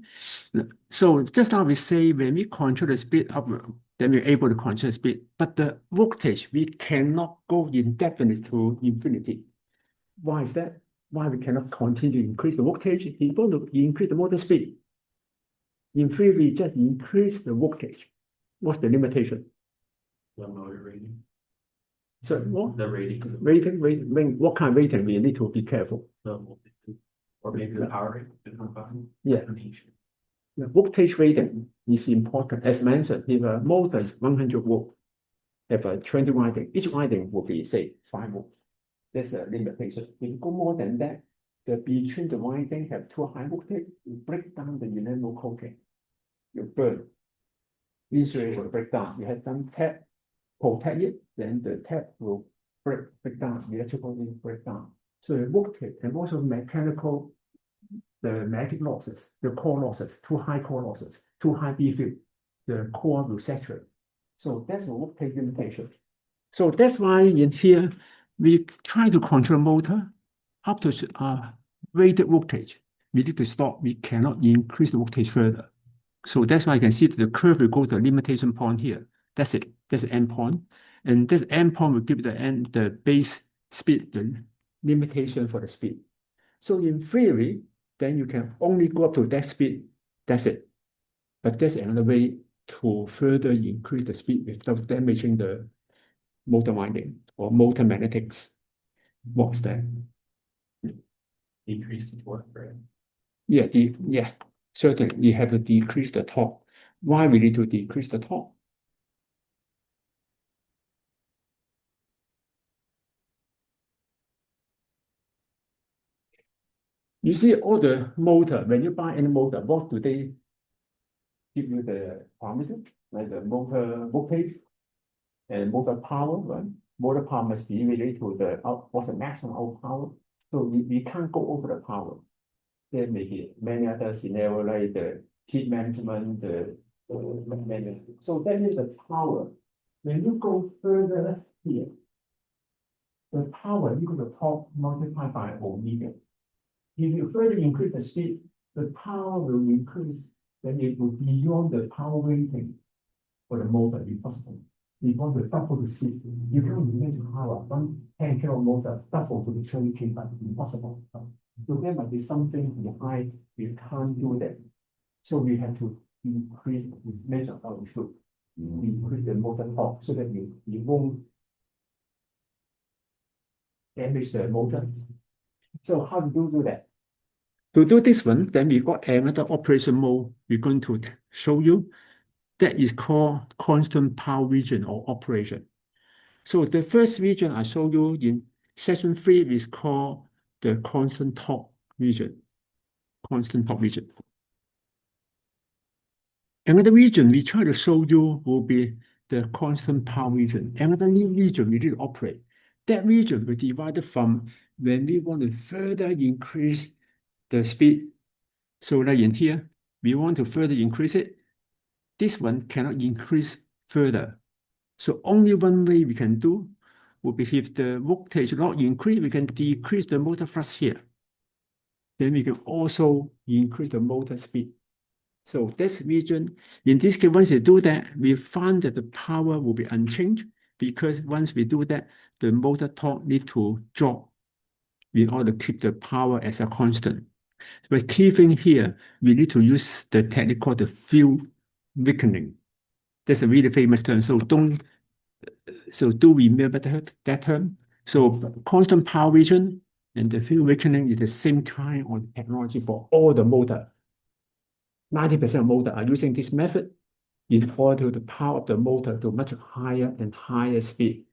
So just now we say when we control the speed upward, then we're able to control the speed. But the voltage, we cannot go indefinitely to infinity. Why is that? Why we cannot continue to increase the voltage? If we want to increase the motor speed, in theory, we just increase the voltage. What's the limitation? The motor rating. So what? The rating. What kind of rating we need to be careful? Or maybe the power rating. Yeah. The voltage rating is important. As mentioned, if a motor is 100 volt, have a 20 winding, each winding will be, say, 5 volt. That's a limitation. If you go more than that, between the winding have too high voltage, you break down the enamel coating. You burn. Insulation will break down. You have some tap, protect it, then the tap will break down, electrical will break down. So the voltage and also mechanical, the magnetic losses, the core losses, too high core losses, too high B field, the core will saturate. So that's a voltage limitation. So that's why in here, we try to control motor up to rated voltage. We need to stop. We cannot increase the voltage further. So that's why you can see that the curve will go to the limitation point here. That's it. That's the end point. And this end point will give the base speed, the limitation for the speed. So in theory, then you can only go up to that speed. That's it. But there's another way to further increase the speed without damaging the motor winding or motor magnetics. What's that? Decrease the torque, right? Yeah, certainly you have to decrease the torque. Why we need to decrease the torque? You see all the motor, when you buy any motor, what do they give you the parameter? Like the motor voltage and motor power, right? Motor power must be related to what's the maximum out power. So we can't go over the power. There may be many other scenarios like the heat management, so that is the power. When you go further here, the power equal to torque multiplied by omega. If you further increase the speed, the power will increase, then it will be beyond the power rating for the motor if possible. If you want to double the speed, you can increase the power from 10 kilo motor double to the 20 kilo, but it's impossible. So there might be something behind, we can't do that. So we have to increase the measure of the slope, increase the motor torque so that you won't damage the motor. So how do you do that? To do this one, then we got another operation mode we're going to show you. That is called constant power region or operation. So the first region I show you in session 3 is called the constant torque region. Constant torque region. Another region we try to show you will be the constant power region. Another new region we need to operate. That region will be divided from when we want to further increase the speed. So like in here, we want to further increase it. This one cannot increase further. So only one way we can do will be if the voltage not increase, we can decrease the motor thrust here. Then we can also increase the motor speed. So this region, in this case, once you do that, we find that the power will be unchanged because once we do that, the motor torque need to drop in order to keep the power as a constant. But key thing here, we need to use the technique called the field weakening. That's a really famous term. So do remember that term. So constant power region and the field weakening is the same kind of technology for all the motor. 90% of motor are using this method in order to power up the motor to much higher and higher speed,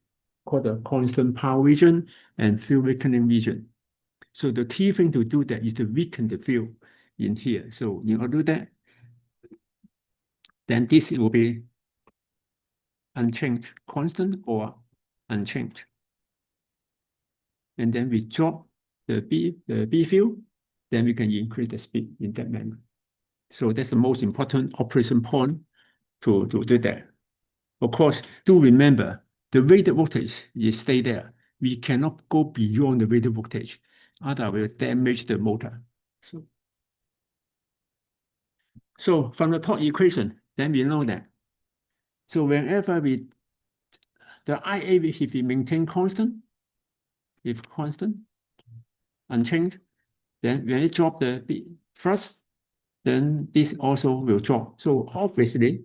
called the constant power region and field weakening region. So the key thing to do that is to weaken the field in here. So in order to do that, then this will be unchanged, constant or unchanged. And then we drop the B field, then we can increase the speed in that manner. So that's the most important operation point to do that. Of course, do remember, the rated voltage is stay there. We cannot go beyond the rated voltage. otherwise will damage the motor. So from the torque equation, then we know that. So whenever the IA, if we maintain constant, unchanged, then when it drop the thrust, then this also will drop. So obviously,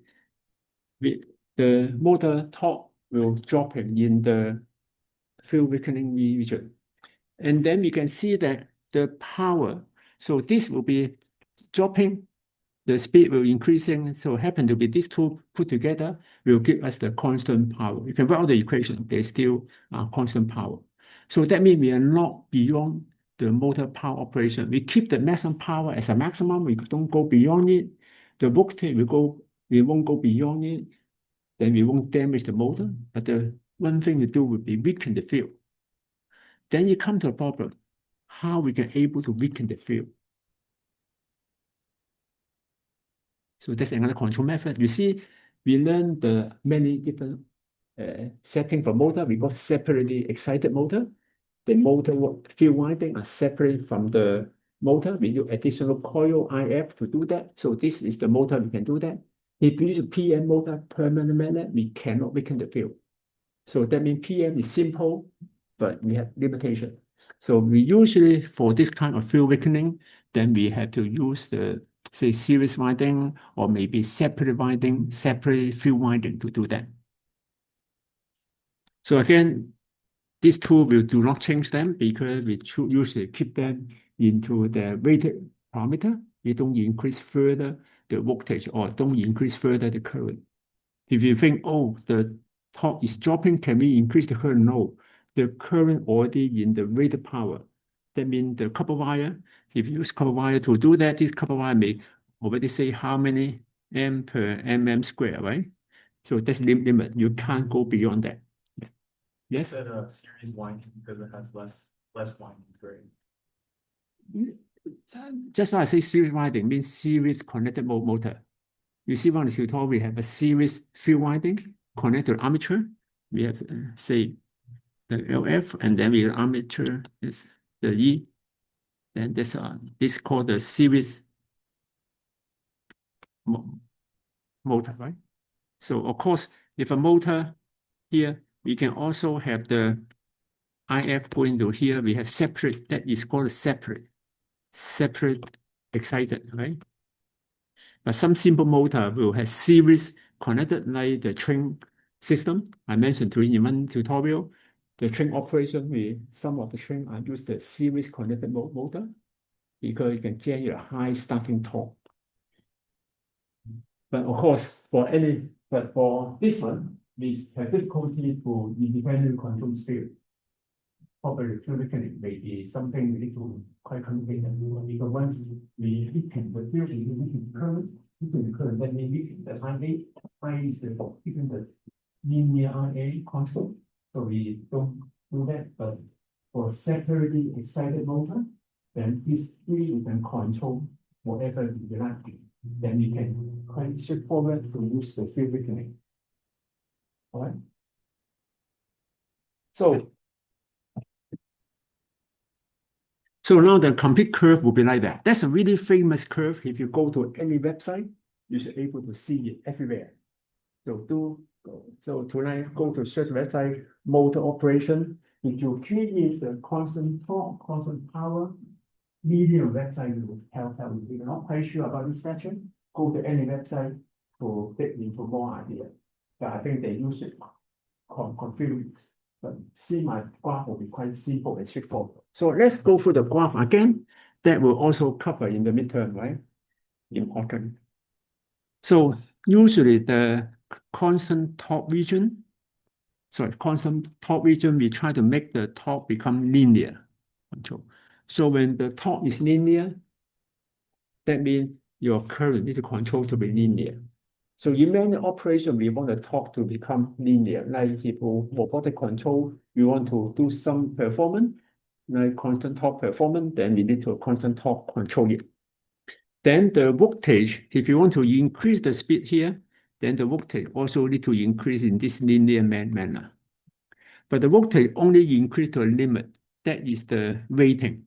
the motor torque will drop in the field weakening region. And then we can see that the power, so this will be dropping, the speed will increasing, so happen to be these two put together will give us the constant power. You can write out the equation, there's still constant power. So that means we are not beyond the motor power operation. We keep the maximum power as a maximum, we don't go beyond it. The voltage we won't go beyond it, then we won't damage the motor. But the one thing we do will be weaken the field. Then you come to a problem, how we can able to weaken the field. So that's another control method. You see, we learned the many different settings for motor. We got separately excited motor. The motor field winding are separate from the motor. We use additional coil IF to do that. So this is the motor, we can do that. If we use a PM motor, permanent magnet, we cannot weaken the field. So that means PM is simple, but we have limitation. So we usually, for this kind of field weakening, then we have to use the, say, series winding or maybe separate winding, separate field winding to do that. So again, these two will do not change them because we should usually keep them into the rated parameter. We don't increase further the voltage or don't increase further the current. If you think, oh, the torque is dropping, can we increase the current? No, the current already in the rated power. That means the copper wire, if you use copper wire to do that, this copper wire may already say how many M per mm square, right? So that's the limit. You can't go beyond that. Yes? You said series winding because it has less winding, right? Just like I say series winding means series connected motor. You see one of the tutorial, we have a series field winding connected to armature. We have, say, the LF, and then we have armature is the E. Then this is called the series motor, right? So of course, if a motor here, we can also have the IF going to here. We have separate, that is called separate excited, right? But some simple motor will have series connected like the train system. I mentioned to you in one tutorial, the train operation, some of the train are use the series connected motor because you can generate a high starting torque. But of course, for this one, we have difficulty to independently control speed. Probably field weakening may be something we need to quite complicated because once we weaken the field, we weaken the current, then we weaken the IA is the linear IA control. So we don't do that, but for separately excited motor, then this field we can control whatever we like. Then we can quite straightforward to use the field weakening. All right. So now the complete curve will be like that. That's a really famous curve. If you go to any website, you should be able to see it everywhere. So tonight, go to search website, motor operation. If you key is the constant torque, constant power, medium website will help you. If you're not quite sure about this section, go to any website to get into more idea. But I think they use it confused. But see my graph will be quite simple and straightforward. So let's go through the graph again. That will also cover in the midterm, right? Important. So usually the constant torque region, we try to make the torque become linear control. So when the torque is linear, that means your current needs to control to be linear. So in many operations, we want the torque to become linear. Like if for robotic control, we want to do some performance, like constant torque performance, then we need to constant torque control it. Then the voltage, if you want to increase the speed here, then the voltage also need to increase in this linear manner. But the voltage only increase to a limit. That is the rating.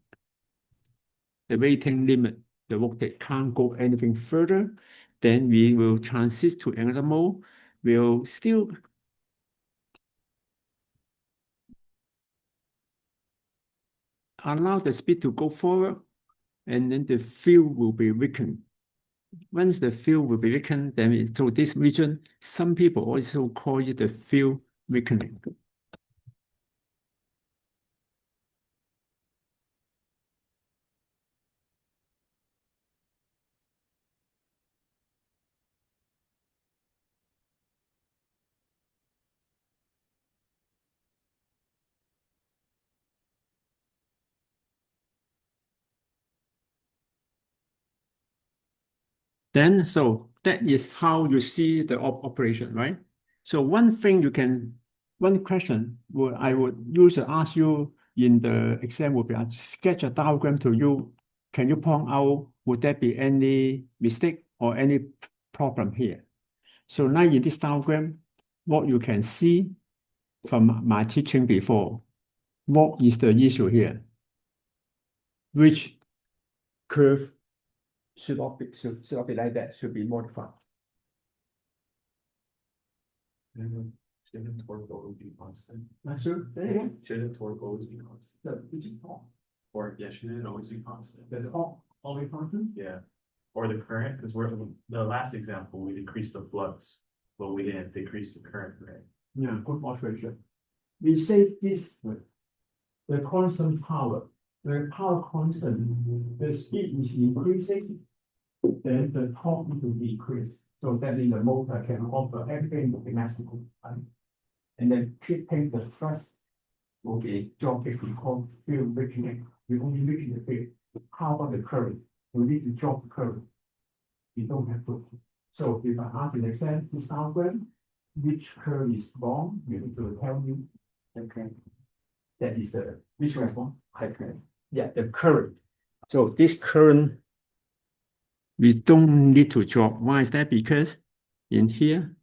the rating limit, the voltage can't go anything further, then we will transit to another mode. We'll still allow the speed to go forward, and then the field will be weakened. Once the field will be weakened, then through this region, some people also call it the field weakening. Then, so that is how you see the operation, right? So one question I would usually ask you in the exam would be, I sketch a diagram to you. Can you point out, would there be any mistake or any problem here? So now in this diagram, what you can see from my teaching before, what is the issue here? Which curve should not be like that, should be modified. Shouldn't torque always be constant? Shouldn't torque always be constant? Or yeah, shouldn't it always be constant? Always constant? Yeah. Or the current, because we're the last example, we decreased the flux, but we didn't decrease the current, right? Yeah, good observation. We say this way, the constant power, the power constant, the speed is increasing, then the torque will decrease. So that means the motor can offer everything to be maximal, right? And then keeping the thrust will be dropping because field weakening. We only weaken the field. How about the current? We need to drop the current. We don't have to. So if I ask an exam, this diagram, which curve is wrong, you need to tell me. Okay. That is the which one is wrong? High current. Yeah, the current. So this current, we don't need to drop. Why is that? Because in here,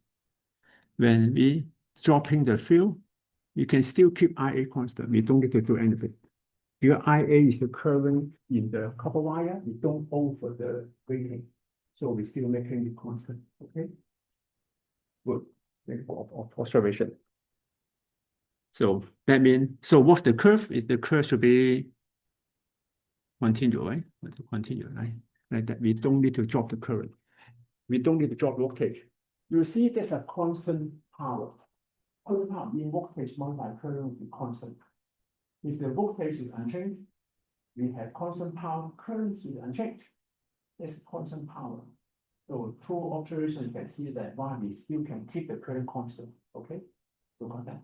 when we dropping the field, you can still keep IA constant. We don't need to do anything. Because IA is the current in the copper wire, we don't over the rating. So we're still making it constant. Okay. Good. Thank you for observation. So that means, so what's the curve? The curve should be continue, right? To continue, right? Like that. We don't need to drop the current. We don't need to drop voltage. You see, there's a constant power. Constant power in voltage multiplied current will be constant. If the voltage is unchanged, we have constant power, current is unchanged. There's constant power. So through observation, you can see that why we still can keep the current constant. Okay, look at that.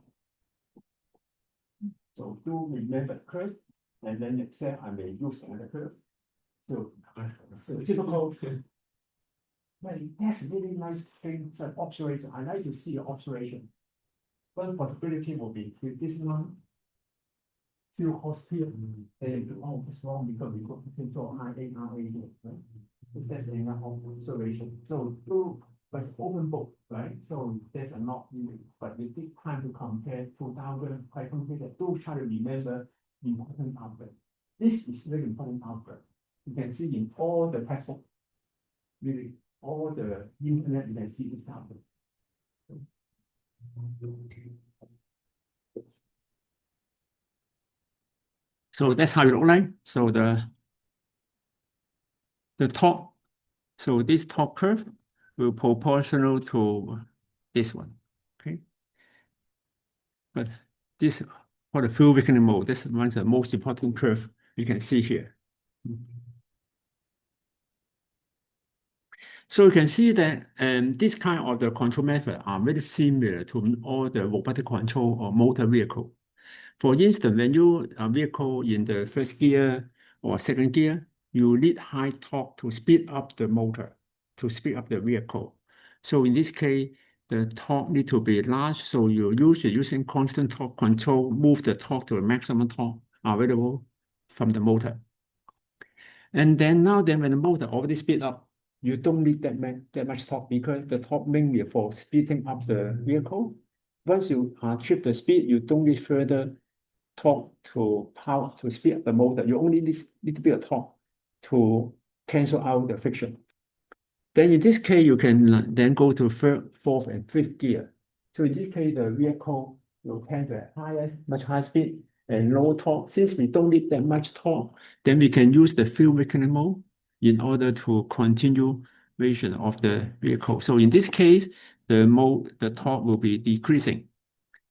So do remember the curve, and then except I may use another curve. So typical. Well, that's really nice things and observation. I like to see your observation. One possibility will be with this one. Still cost here. And oh, it's wrong because we got to draw RA here, right? That's enough observation. So do but it's open book, right? So there's a lot in it, but we take time to compare 2000 quite complicated. Do try to remember the important output. This is very important output. You can see in all the textbook, really all the internet, you can see this output. So that's how it looks like. So the top, so this top curve will proportional to this one. Okay. But this for the field weakening mode, this one's the most important curve you can see here. So you can see that this kind of the control method are very similar to all the robotic control or motor vehicle. For instance, when you vehicle in the first gear or second gear, you need high torque to speed up the motor, to speed up the vehicle. So in this case, the torque need to be large. So you're usually using constant torque control, move the torque to the maximum torque available from the motor. And then when the motor already speed up, you don't need that much torque because the torque mainly for speeding up the vehicle. Once you achieve the speed, you don't need further torque to power to speed up the motor. You only need a little bit of torque to cancel out the friction. Then in this case, you can then go to third, fourth, and fifth gear. So in this case, the vehicle will tend to have much higher speed and low torque. Since we don't need that much torque, then we can use the fuel weakening mode in order to continuation of the vehicle. So in this case, the torque will be decreasing.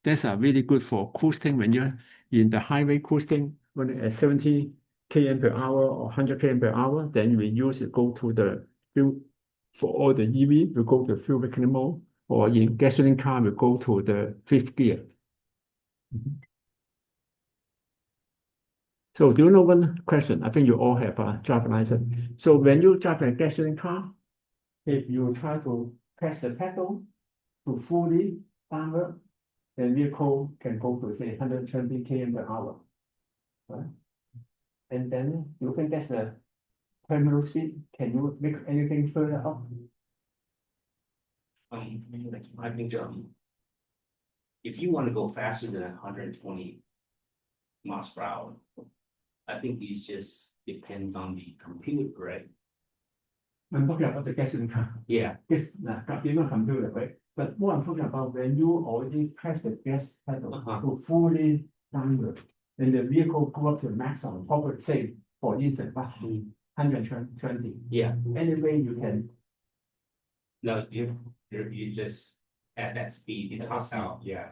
That's really good for coasting when you're in the highway coasting, when at 70 km per hour or 100 km per hour, then we use it, go to the fuel. For all the EV, we go to fuel weakening mode, or in gasoline car, we go to the fifth gear. So do you know one question? I think you all have a driver license. So when you drive a gasoline car, if you try to press the pedal to fully downward, the vehicle can go to say 120 km per hour. Right? And then you think that's the terminal speed. Can you make anything further up? I think, if you want to go faster than 120 miles per hour, I think these just depends on the computer, right? I'm talking about the gasoline car. Yeah, Yes, not computer, right? But what I'm talking about when you already press the gas pedal to fully downward, and the vehicle go up to maximum, probably say, for instance, 120. yeah. Anyway, you can. No, you just at that speed, it tops out, yeah.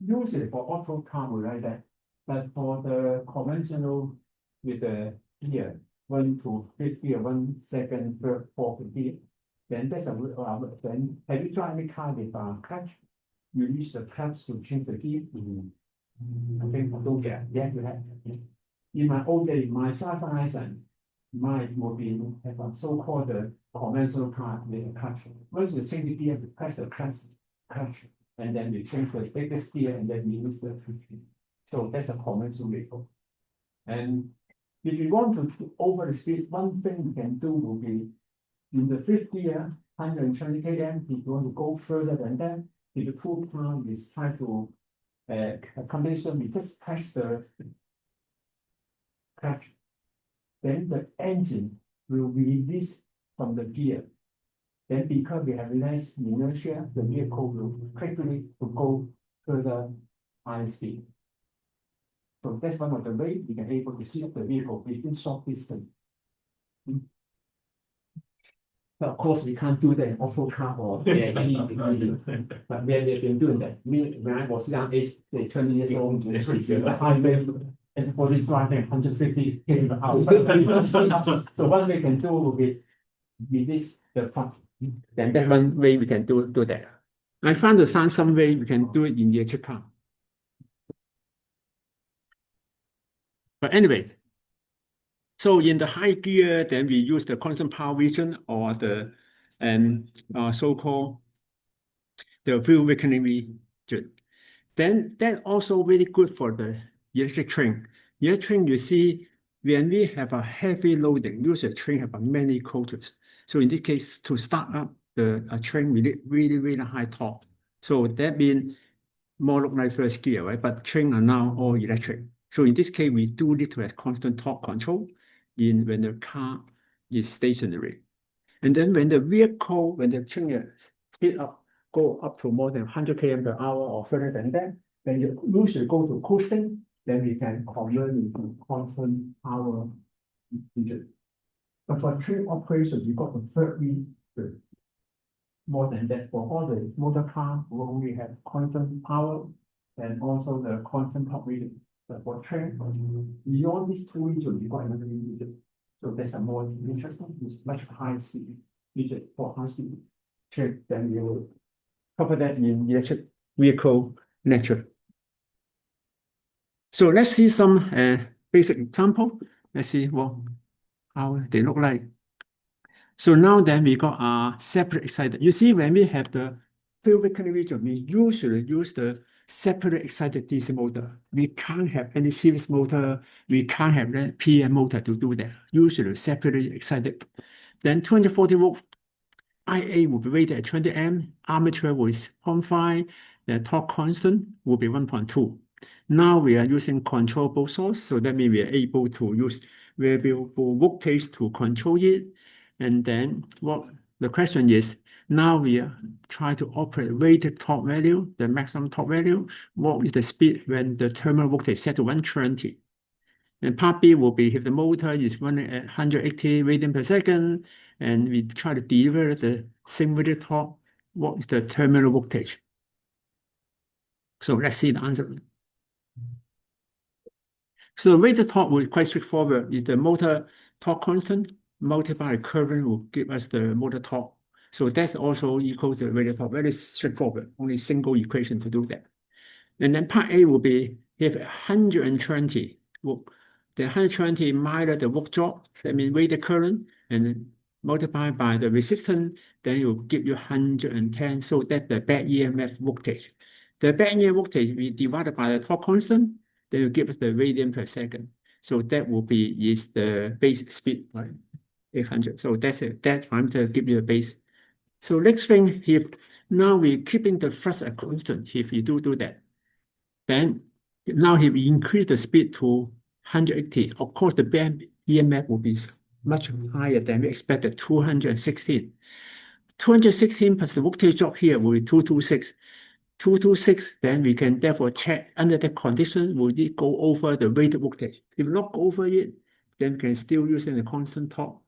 Usually for auto car, we like that. But for the conventional with the gear, 1 to 5th gear, 1 second, third, fourth gear, then that's then have you tried any car with clutch? You use the clutch to change the gear. I think for those, yeah, you have. In my old day, my driver license, mine will be have a so-called conventional car with a clutch. Once you change the gear, you press the clutch, and then you change the biggest gear, and then you use the clutch. So that's a conventional vehicle. And if you want to over the speed, one thing you can do will be in the 5th gear, 120 km. If you want to go further than that, if the full car is trying to a combination, we just press the clutch. Then the engine will release from the gear. Then because we have less inertia, the vehicle will quickly to go further high speed. So that's one of the ways we can able to keep the vehicle within short distance. But of course, we can't do that in auto car or any but we have been doing that. When I was young age, say 20 years old, the highway and for this driving 150 km per hour. So what we can do with this the front. Then that one way we can do that. I found some way we can do it in the electric car. But anyway, so in the high gear, then we use the constant power region or the so-called the fuel weakening region. Then that's also really good for the electric train. Electric train, you see, when we have a heavy loading, usually train have many coaches. So in this case, to start up the train, we need really high torque. So that means more look like first gear, right? But train are now all electric. So in this case, we do need to have constant torque control when the car is stationary. And then when the vehicle, when the train speed up, go up to more than 100 km per hour or further than that, then you usually go to coasting, then we can convert into constant power region. But for train operations, you got the third region. More than that, for all the motor car, we only have constant power and also the constant torque region. But for train, beyond these two regions, you got another region. So that's a more interesting, it's much higher speed region for high speed train. Then we will cover that in electric vehicle lecture. So let's see some basic example. Let's see how they look like. So now then we got a separate excited. You see, when we have the fuel weakening region, we usually use the separate excited DC motor. We can't have any series motor. We can't have the PM motor to do that. Usually separately excited. Then 240 volt IA will be rated at 20 amp. Armature was 0.5. The torque constant will be 1.2. Now we are using controllable source, so that means we are able to use variable voltage to control it. And then what the question is, now we are trying to operate rated torque value, the maximum torque value. What is the speed when the terminal voltage set to 120? And part B will be if the motor is running at 180 radian per second, and we try to deliver the same rated torque, what is the terminal voltage? So let's see the answer. So the rated torque will be quite straightforward. If the motor torque constant multiplied by current will give us the motor torque. So that's also equal to the rated torque. Very straightforward. Only single equation to do that. And then part A will be if 120, the 120 minus the work drop, that means rated current, and then multiplied by the resistance, then it will give you 110. So that's the back EMF voltage. The back EMF voltage we divided by the torque constant, then will give us the radian per second. So that will be is the base speed, right? 800. So that's it. That time to give you a base. So next thing, if now we're keeping the thrust a constant, if you do that, then now if we increase the speed to 180, of course the back EMF will be much higher than we expected, 216. 216 plus the voltage drop here will be 226. 226, then we can therefore check under the condition, will it go over the rated voltage? If not go over it, then we can still use the constant torque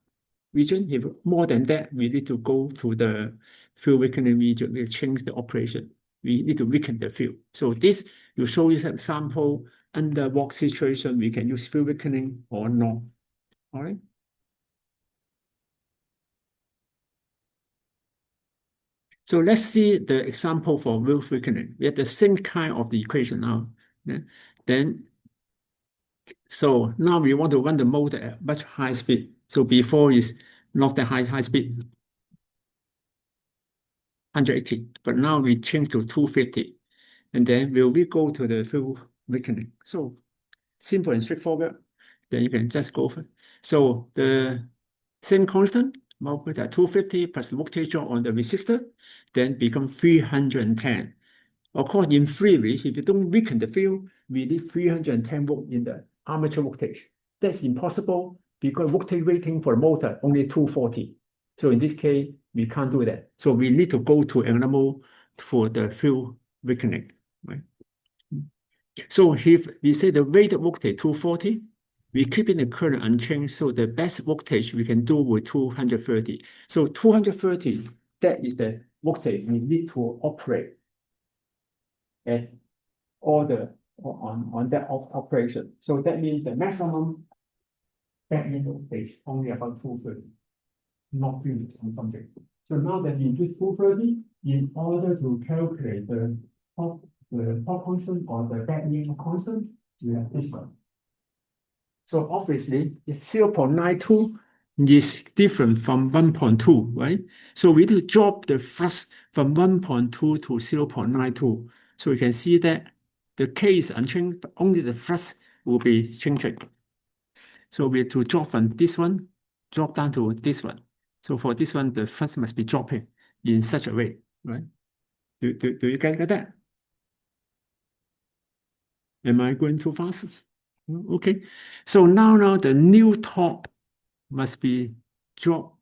region. If more than that, we need to go to the field weakening region. We change the operation. We need to weaken the field. So this will show you an example under what situation we can use field weakening or not. All right. So let's see the example for field weakening. We have the same kind of the equation now. So now we want to run the motor at much high speed. So before is not the high speed, 180, but now we change to 250. And then will we go to the field weakening? So simple and straightforward. Then you can just go for it. So the same constant, multiply by 250 plus the voltage drop on the resistor, then become 310. Of course, in theory, if you don't weaken the field, we need 310 volt in the armature voltage. That's impossible because voltage rating for the motor only 240. So in this case, we can't do that. So we need to go to another mode for the field weakening, right? So if we say the rated voltage 240, we keeping the current unchanged. So the best voltage we can do with 230. So 230, that is the voltage we need to operate at all the on that operation. So that means the maximum back end voltage only about 230, not 3 or something. So now that we use 230 in order to calculate the torque constant or the back end constant, we have this one. So obviously 0.92 is different from 1.2, right? So we need to drop the thrust from 1.2 to 0.92. So you can see that the K is unchanged, but only the thrust will be changing. So we have to drop from this one, drop down to this one. So for this one, the thrust must be dropping in such a way, right? Do you get that? Am I going too fast? Okay. So now the new torque must be dropped.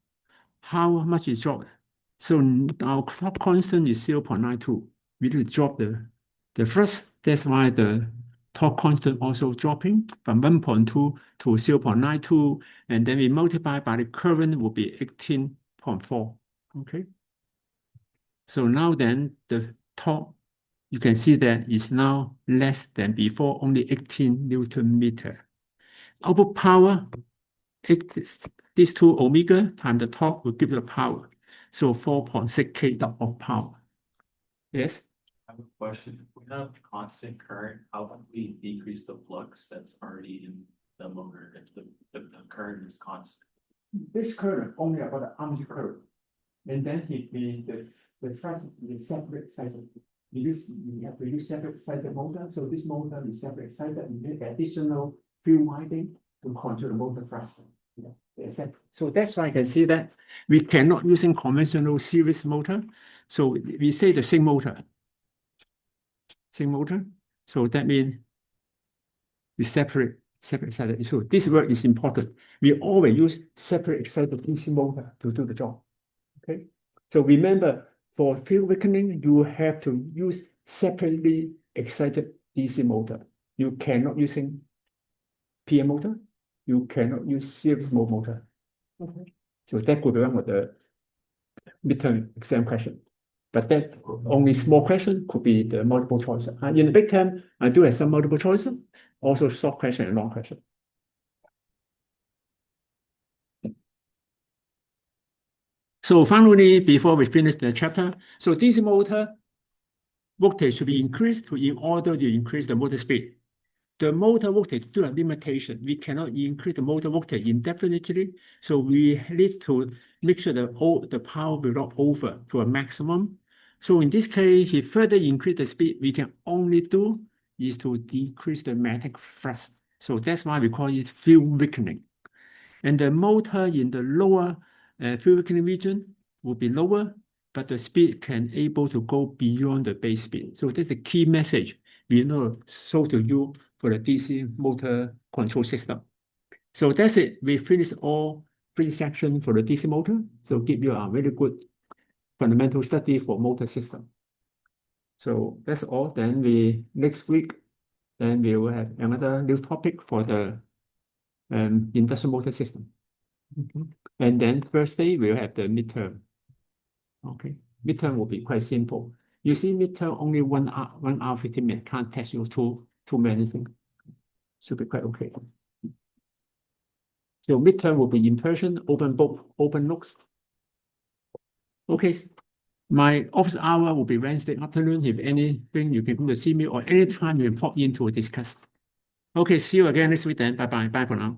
How much is dropped? So our torque constant is 0.92. We need to drop the thrust. That's why the torque constant also dropping from 1.2 to 0.92. And then we multiply by the current will be 18.4. Okay. So now then the torque, you can see that is now less than before, only 18 Newton meter. Output power, these two omega times the torque will give the power. So 4.6 kW of power. Yes? I have a question. If we have constant current, how can we decrease the flux that's already in the motor if the current is constant? This current only about the armature current. And then if the thrust is separate cycle. We have to use separate cycle motor. So this motor is separate cycle. We need additional field winding to control the motor thrust. Yeah. So that's why I can see that we cannot using conventional series motor. So we say the same motor. Same motor. So that means we separate separate excited. So this word is important. We always use separate excited DC motor to do the job. Okay. So remember, for field weakening, you have to use separately excited DC motor. You cannot using PM motor. You cannot use series mode motor. Okay. So that could be one of the midterm exam question. But that only small question could be the multiple choice. In the big term, I do have some multiple choice, also short question and long question. So finally, before we finish the chapter, so DC motor voltage should be increased in order to increase the motor speed. The motor voltage do have limitation. We cannot increase the motor voltage indefinitely, so we need to make sure that the power will not over to a maximum. So in this case, if further increase the speed, we can only do is to decrease the magnetic flux. So that's why we call it field weakening. And the motor in the lower field weakening region will be lower, but the speed can able to go beyond the base speed. So that's the key message we know show to you for the DC motor control system. So that's it. We finished all 3 sections for the DC motor. So give you a very good fundamental study for motor system. So that's all. Then next week, then we will have another new topic for the industrial motor system. And then Thursday, we'll have the midterm. Okay, midterm will be quite simple. You see, midterm only 1 hour 15 minutes, can't test you too many things. Should be quite okay. So midterm will be in person, open book, open notes. Okay, my office hour will be Wednesday afternoon. If anything, you can come to see me or anytime you pop in to discuss. Okay, see you again next week then. Bye-bye. Bye for now.